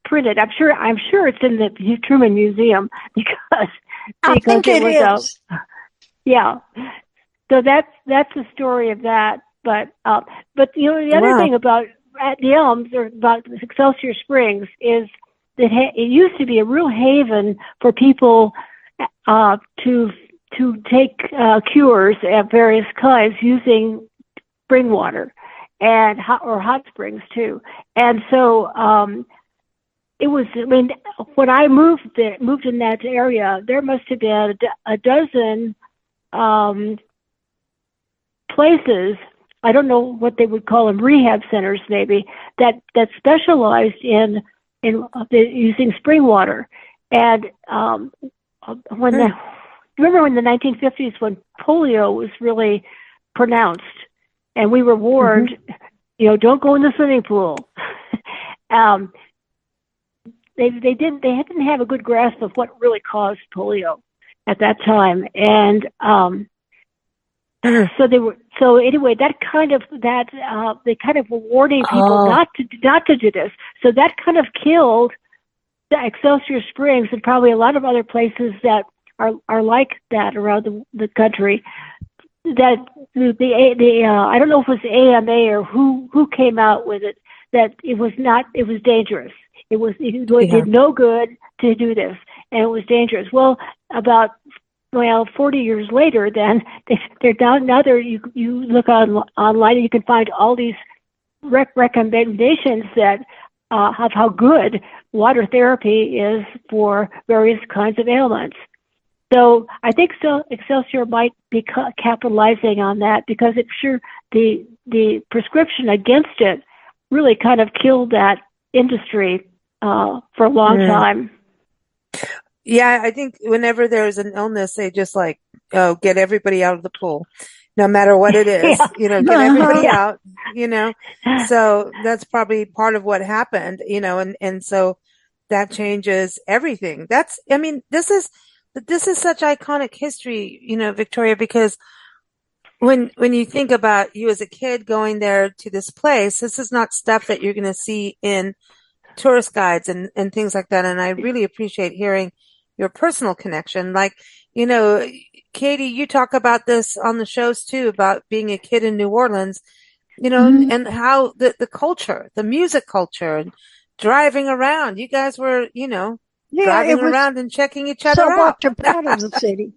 printed. I'm sure it's in the Truman Museum because I think it is. Yeah. So that's the story of that. But the other thing about the Elms or about Excelsior Springs is that it used to be a real haven for people to take cures of various kinds using spring water and hot springs too. And so it was. I mean, when I moved in that area, there must have been a dozen places. I don't know what they would call them, rehab centers maybe, that specialized in using spring water. And remember when the 1950s, when polio was really pronounced, and we were warned, don't go in the swimming pool. They didn't have a good grasp of what really caused polio at that time, and so anyway, they kind of were warning people not to do this. So that kind of killed the Excelsior Springs and probably a lot of other places that are like that around the country. That I don't know if it was the AMA or who came out with it, that it was dangerous. It did no good to do this, and it was dangerous. Well, about 40 years later, then they're down. Now you look online and you can find all these recommendations that of how good water therapy is for various kinds of ailments. So I think Excelsior might be capitalizing on that, because it's sure the prescription against it really kind of killed that industry for a long time. Yeah, I think whenever there's an illness, they just get everybody out of the pool, no matter what it is, get everybody out, So that's probably part of what happened, and so that changes everything. This is such iconic history, Victoria, because when you think about you as a kid going there to this place, this is not stuff that you're going to see in tourist guides and things like that. And I really appreciate hearing your personal connection. Katie, you talk about this on the shows too, about being a kid in New Orleans, and how the culture, the music culture, and driving around. You guys were, driving around and checking each other out. So much a part of the city.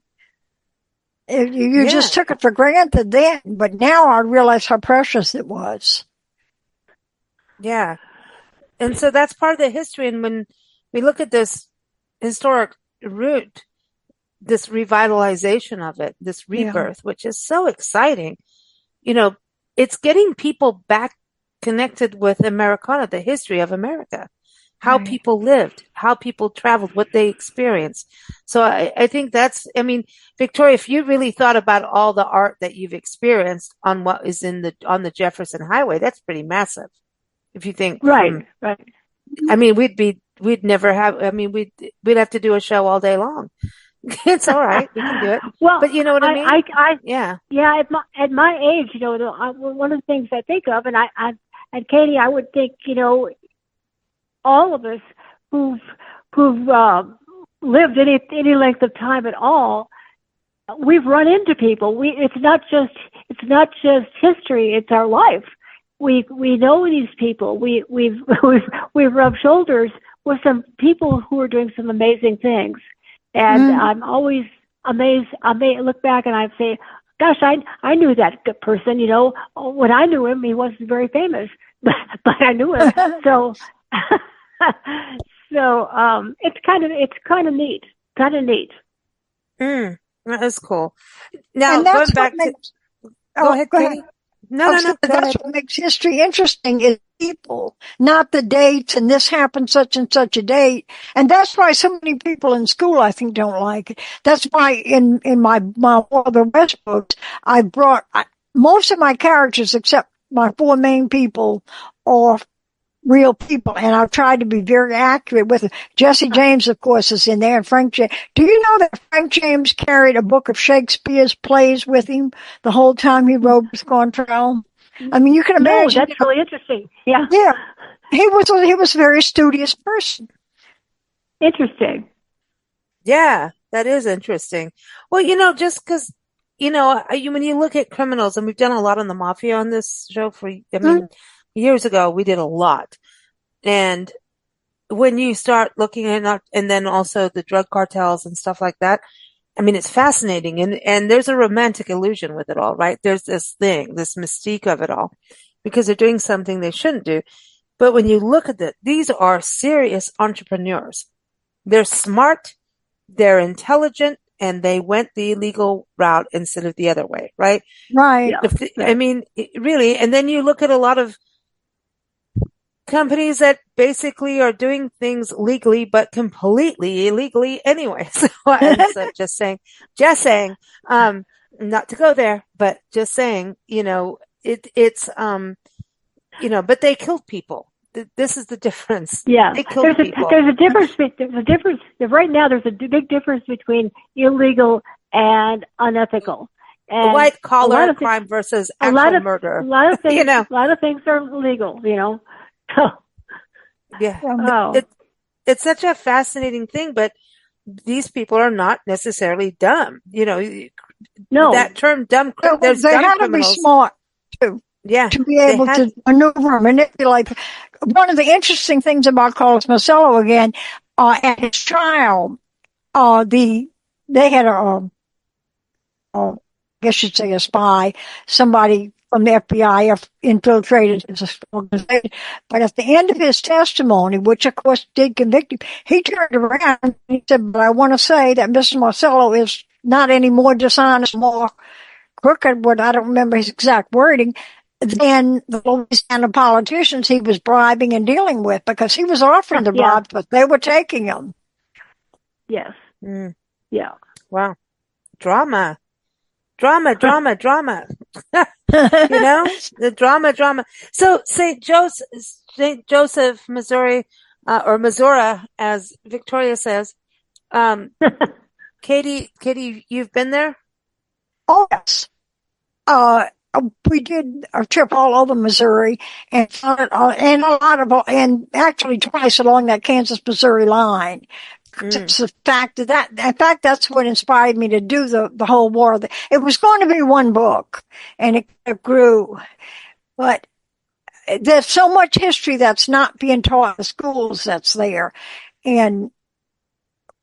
You just took it for granted then, but now I realize how precious it was. Yeah. And so that's part of the history. And when we look at this historic route, this revitalization of it, this rebirth, which is so exciting, it's getting people back connected with Americana, the history of America, how people lived, how people traveled, what they experienced. So I think Victoria, if you really thought about all the art that you've experienced on what is on the Jefferson Highway, that's pretty massive. If you think, right. We'd never have. We'd have to do a show all day long. It's all right, we can do it. Well, but you know what I mean? Yeah. At my age, one of the things I think of, and Katie, I would think, all of us who've lived any length of time at all, we've run into people. It's not just history; it's our life. We know these people. We've rubbed shoulders with some people who are doing some amazing things, and I'm always amazed. I may look back and I say, "Gosh, I knew that person." When I knew him, he wasn't very famous, but I knew him. So it's kind of neat. That is cool. Now going back to go ahead, Katie. No. That's what makes history interesting is people, not the dates and this happened such and such a date. And that's why so many people in school, I think, don't like it. That's why in my War of the West books, I brought most of my characters, except my four main people, are real people. And I've tried to be very accurate with it. Jesse James, of course, is in there, and Frank James. Do you know that Frank James carried a book of Shakespeare's plays with him the whole time he rode with Gontrell? You can imagine. No, that's really interesting. Yeah. Yeah. He was a very studious person. Interesting. Yeah. That is interesting. Well, just because, when you look at criminals, and we've done a lot on the mafia on this show years ago, we did a lot. And when you start looking at, and then also the drug cartels and stuff like that, it's fascinating. And there's a romantic illusion with it all, right? There's this mystique of it all, because they're doing something they shouldn't do. But when you look at it, these are serious entrepreneurs. They're smart, they're intelligent, and they went the illegal route instead of the other way, right? Right. Really. And then you look at a lot of companies that basically are doing things legally, but completely illegally anyway. So just saying, not to go there, but just saying, but they killed people. This is the difference. Yeah, they killed people. There's a difference. Right now, there's a big difference between illegal and unethical. And white collar crime versus actual murder. A lot of things. A lot of things are illegal. Yeah. Oh. It's such a fascinating thing, but these people are not necessarily dumb. No. That term "dumb." They had to be smart too. Yeah, to be able to maneuver and manipulate. One of the interesting things about Carlos Marcello again, at his trial, they had I guess you'd say a spy, somebody from the FBI infiltrated his organization. But at the end of his testimony, which of course did convict him, he turned around and he said, "But I want to say that Mr. Marcello is not any more dishonest, more crooked," I don't remember his exact wording, than the Louisiana politicians he was bribing and dealing with, because he was offering the bribes, but they were taking them. Yes. Mm. Yeah. Wow. Drama. The drama. So St. Joseph, Missouri, or Missouri, as Victoria says. Katie, you've been there? Oh, yes. We did a trip all over Missouri and found it, and actually twice along that Kansas-Missouri line. It's the fact that that's what inspired me to do the whole war. It was going to be one book, and it grew, but there's so much history that's not being taught in the schools that's there, and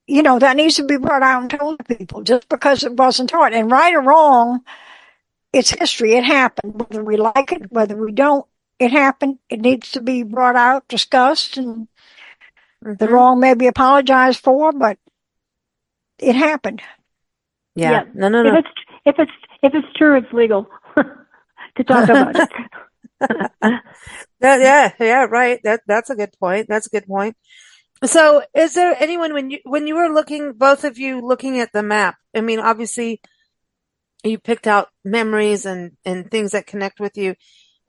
that needs to be brought out and told to people just because it wasn't taught. And right or wrong, it's history. It happened. Whether we like it, whether we don't, it happened. It needs to be brought out, discussed, and the wrong may be apologized for, but it happened. Yeah. No. If it's true, it's legal to talk about it. Yeah, right. That's a good point. So, is there anyone when you were looking, both of you looking at the map? Obviously, you picked out memories and things that connect with you.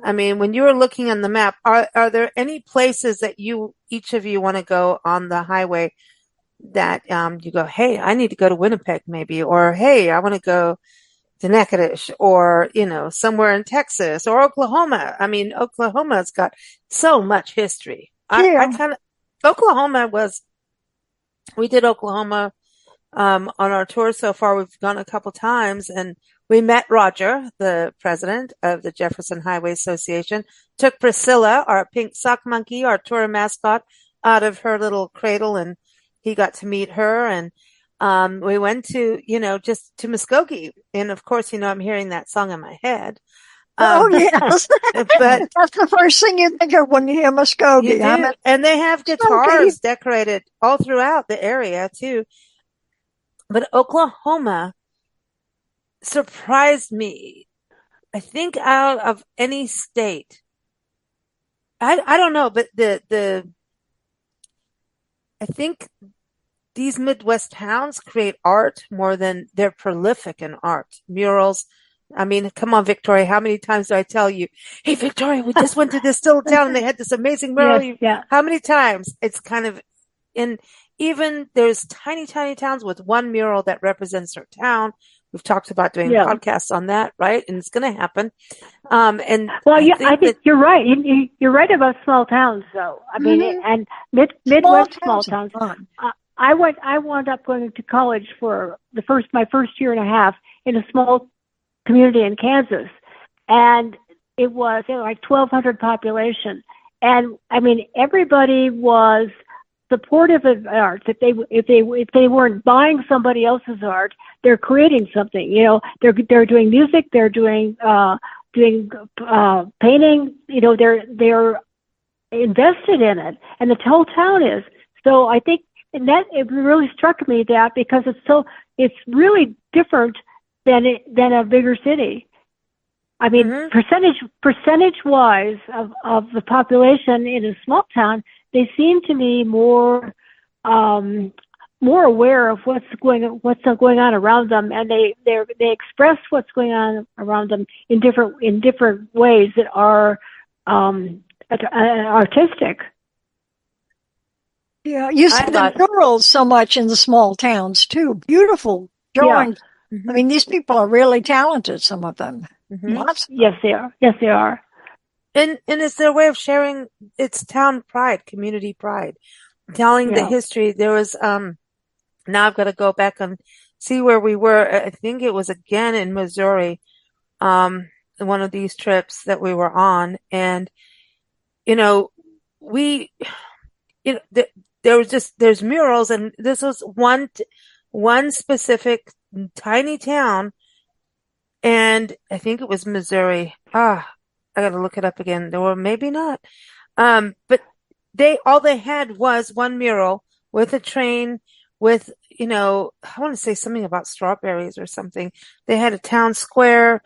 When you were looking on the map, are there any places that each of you want to go on the highway that you go, hey, I need to go to Winnipeg maybe, or hey, I want to go to Natchitoches, or somewhere in Texas or Oklahoma. Oklahoma's got so much history. Yeah. We did Oklahoma on our tour so far. We've gone a couple times, and we met Roger, the president of the Jefferson Highway Association, took Priscilla, our pink sock monkey, our tour mascot, out of her little cradle, and he got to meet her. And we went to, just to Muskogee. And of course, I'm hearing that song in my head. Yes. But that's the first thing you think of when you hear Muskogee. And they have guitars decorated all throughout the area too. But Oklahoma surprised me. I think out of any state, I don't know, but I think these Midwest towns create art more than they're prolific in art. Murals. Come on, Victoria. How many times do I tell you, hey, Victoria, we just went to this little town and they had this amazing mural. Yes, yeah. How many times? It's kind of even there's tiny, tiny towns with one mural that represents their town. We've talked about doing podcasts on that, right? And it's going to happen. I think you're right. You're right about small towns, though. And Midwest small towns. I wound up going to college for my first year and a half in a small community in Kansas, and it was like 1,200 population, and I mean everybody was supportive of art. If they weren't buying somebody else's art, they're creating something. You know, they're doing music, they're doing painting. You know, they're invested in it, and the whole town is. So I think. And that it really struck me that because it's really different than a bigger city. I mean, percentage wise of the population in a small town, they seem to me more aware of what's going on around them, and they express what's going on around them in different ways that are artistic. Yeah, you see the murals so much in the small towns too. Beautiful drawings. Yeah. I mean, these people are really talented. Some of them. Lots. Yes, they are. Yes, they are. And it's their way of sharing its town pride, community pride, telling the history. There was now I've got to go back and see where we were. I think it was again in Missouri, one of these trips that we were on, and there's murals, and this was one specific tiny town, and I think it was Missouri. I got to look it up again. Or maybe not. But all they had was one mural with a train with, I want to say something about strawberries or something. They had a town square.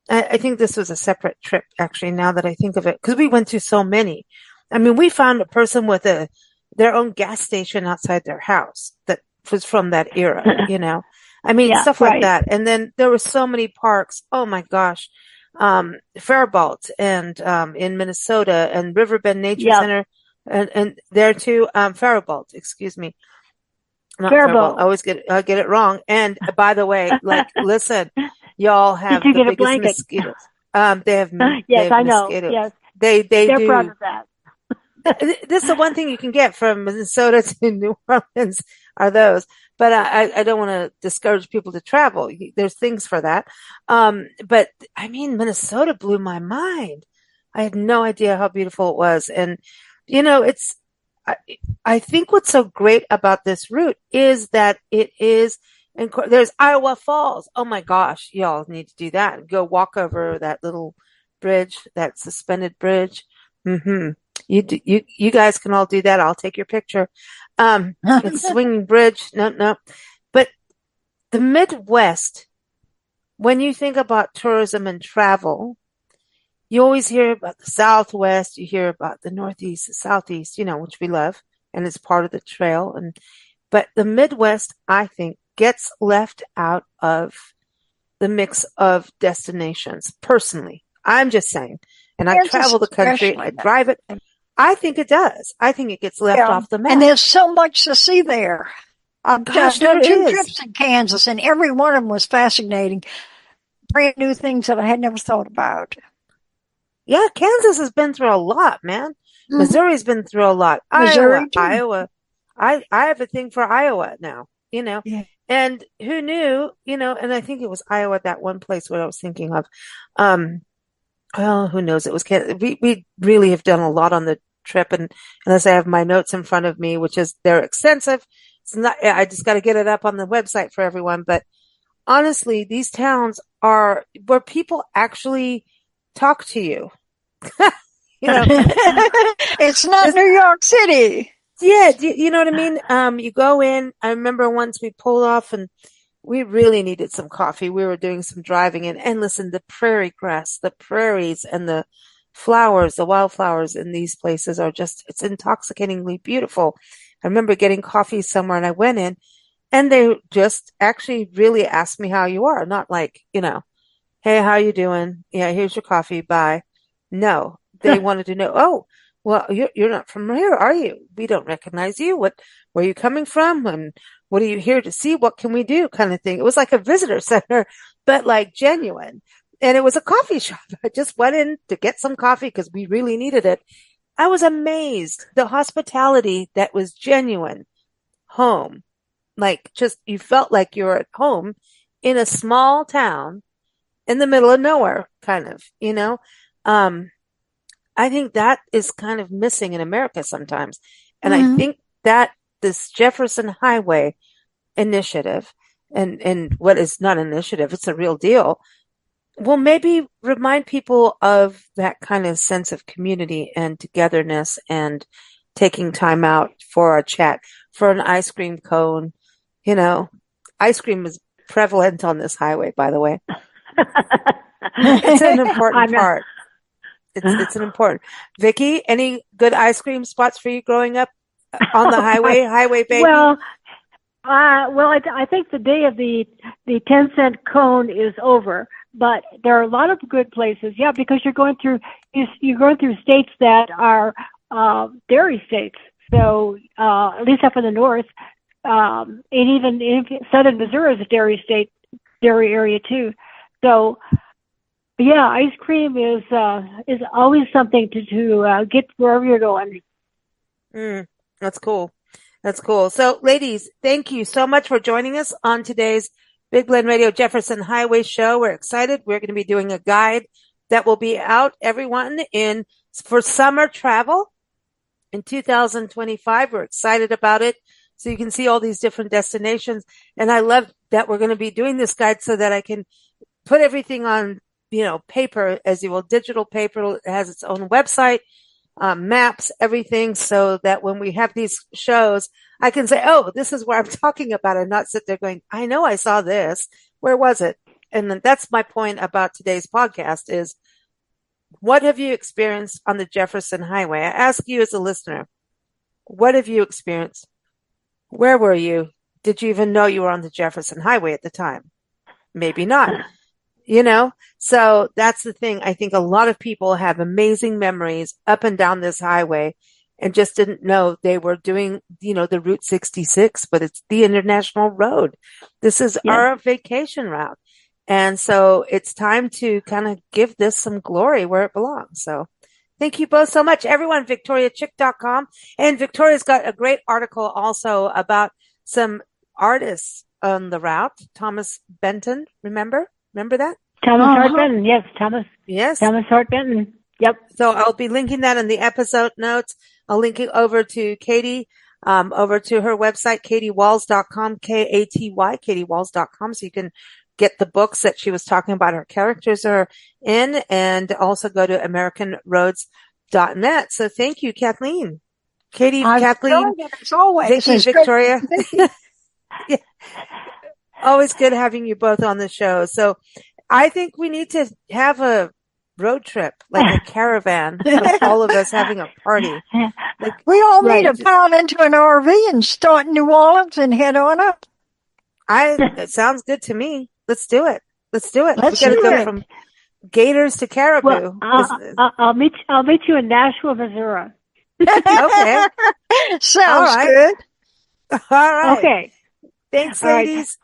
I think this was a separate trip, actually, now that I think of it, because we went to so many. I mean, we found a person with their own gas station outside their house that was from that era, I mean, stuff like that. And then there were so many parks. Oh my gosh. Faribault and, in Minnesota, and Riverbend Nature Center, and there too, Faribault, excuse me. Not Faribault. I get it wrong. And by the way, listen, y'all have the biggest mosquitoes. They have, yes, I know. Mosquitoes. Yes. They're do. Proud of that. This is the one thing you can get from Minnesota to New Orleans are those. But I don't want to discourage people to travel. There's things for that. But I mean, Minnesota blew my mind. I had no idea how beautiful it was. And, I think what's so great about this route is that it is, there's Iowa Falls. Oh my gosh. Y'all need to do that. Go walk over that little bridge, that suspended bridge. You guys can all do that. I'll take your picture. It's swinging bridge. No. But the Midwest, when you think about tourism and travel, you always hear about the Southwest. You hear about the Northeast, the Southeast, which we love, and it's part of the trail. But the Midwest, I think, gets left out of the mix of destinations. Personally, I'm just saying. And I travel the country. I drive it. I think it does. I think it gets left off the map. And there's so much to see there. I've done 2 trips in Kansas, and every one of them was fascinating. Brand new things that I had never thought about. Yeah, Kansas has been through a lot, man. Mm-hmm. Missouri's been through a lot. Iowa. I have a thing for Iowa now, Yeah. And who knew, and I think it was Iowa, that one place what I was thinking of. Well, who knows? It was we really have done a lot on the trip, and unless I have my notes in front of me, which is they're extensive. It's not. I just got to get it up on the website for everyone. But honestly, these towns are where people actually talk to you. It's not New York City. Yeah, you know what I mean? You go in. I remember once we pulled off and we really needed some coffee. We were doing some driving and listen, the prairie grass, the prairies and the flowers, the wildflowers in these places are it's intoxicatingly beautiful. I remember getting coffee somewhere and I went in and they just actually really asked me how you are. Not like, hey, how you doing? Yeah, here's your coffee. Bye. No, they wanted to know, oh, well, you're not from here, are you? We don't recognize you. Where are you coming from? And what are you here to see? What can we do? Kind of thing. It was like a visitor center, but like genuine. And it was a coffee shop. I just went in to get some coffee because we really needed it. I was amazed. The hospitality that was genuine. home. Like just, you felt like you were at home in a small town in the middle of nowhere, kind of, I think that is kind of missing in America sometimes. And I think that this Jefferson Highway initiative and what is not an initiative, it's a real deal, will maybe remind people of that kind of sense of community and togetherness and taking time out for a chat, for an ice cream cone. Ice cream is prevalent on this highway, by the way. It's an important part. It's an important. Vicki, any good ice cream spots for you growing up on the highway baby? Well, I think the day of the 10-cent cone is over, but there are a lot of good places. Yeah, because you're going through states that are dairy states. So at least up in the north, and even southern Missouri is a dairy area too. So yeah, ice cream is always something to get wherever you're going. That's cool. That's cool. So, ladies, thank you so much for joining us on today's Big Blend Radio Jefferson Highway Show. We're excited. We're going to be doing a guide that will be out, everyone, for summer travel in 2025. We're excited about it. So you can see all these different destinations. And I love that we're going to be doing this guide so that I can put everything on, paper, as you will, digital paper. It has its own website, maps, everything, so that when we have these shows, I can say, oh, this is where I'm talking about, and not sit there going, I know I saw this. Where was it? And then that's my point about today's podcast is, what have you experienced on the Jefferson Highway? I ask you as a listener, what have you experienced? Where were you? Did you even know you were on the Jefferson Highway at the time? Maybe not. So that's the thing. I think a lot of people have amazing memories up and down this highway and just didn't know they were doing, the Route 66, but it's the international road. This is our vacation route. And so it's time to kind of give this some glory where it belongs. So thank you both so much. Everyone, VictoriaChick.com. And Victoria's got a great article also about some artists on the route. Thomas Benton, remember that? Thomas Hart Benton, yes, Thomas. Yes. Thomas Hart Benton, yep. So I'll be linking that in the episode notes. I'll link it over to Katie, over to her website, katiewalls.com, Katy, katiewalls.com. So you can get the books that she was talking about her characters are in, and also go to AmericanRoads.net. So thank you, Kathleen. Katie, Kathleen, as always, Vicki, Victoria. Yeah. Always good having you both on the show. So I think we need to have a road trip, like a caravan of all of us having a party. We all need to pile into an RV and start in New Orleans and head on up. It sounds good to me. Let's do it. We got to go from gators to caribou. Well, I'll meet you in Nashville, Missouri. Okay. Sounds good. All right. Okay. Thanks, ladies.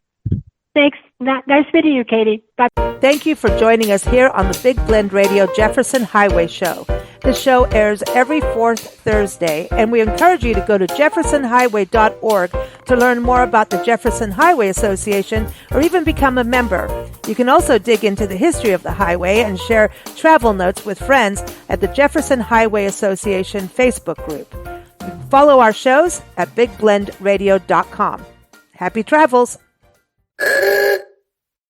Thanks. Nice meeting you, Katie. Bye. Thank you for joining us here on the Big Blend Radio Jefferson Highway Show. The show airs every fourth Thursday, and we encourage you to go to jeffersonhighway.org to learn more about the Jefferson Highway Association or even become a member. You can also dig into the history of the highway and share travel notes with friends at the Jefferson Highway Association Facebook group. Follow our shows at bigblendradio.com. Happy travels!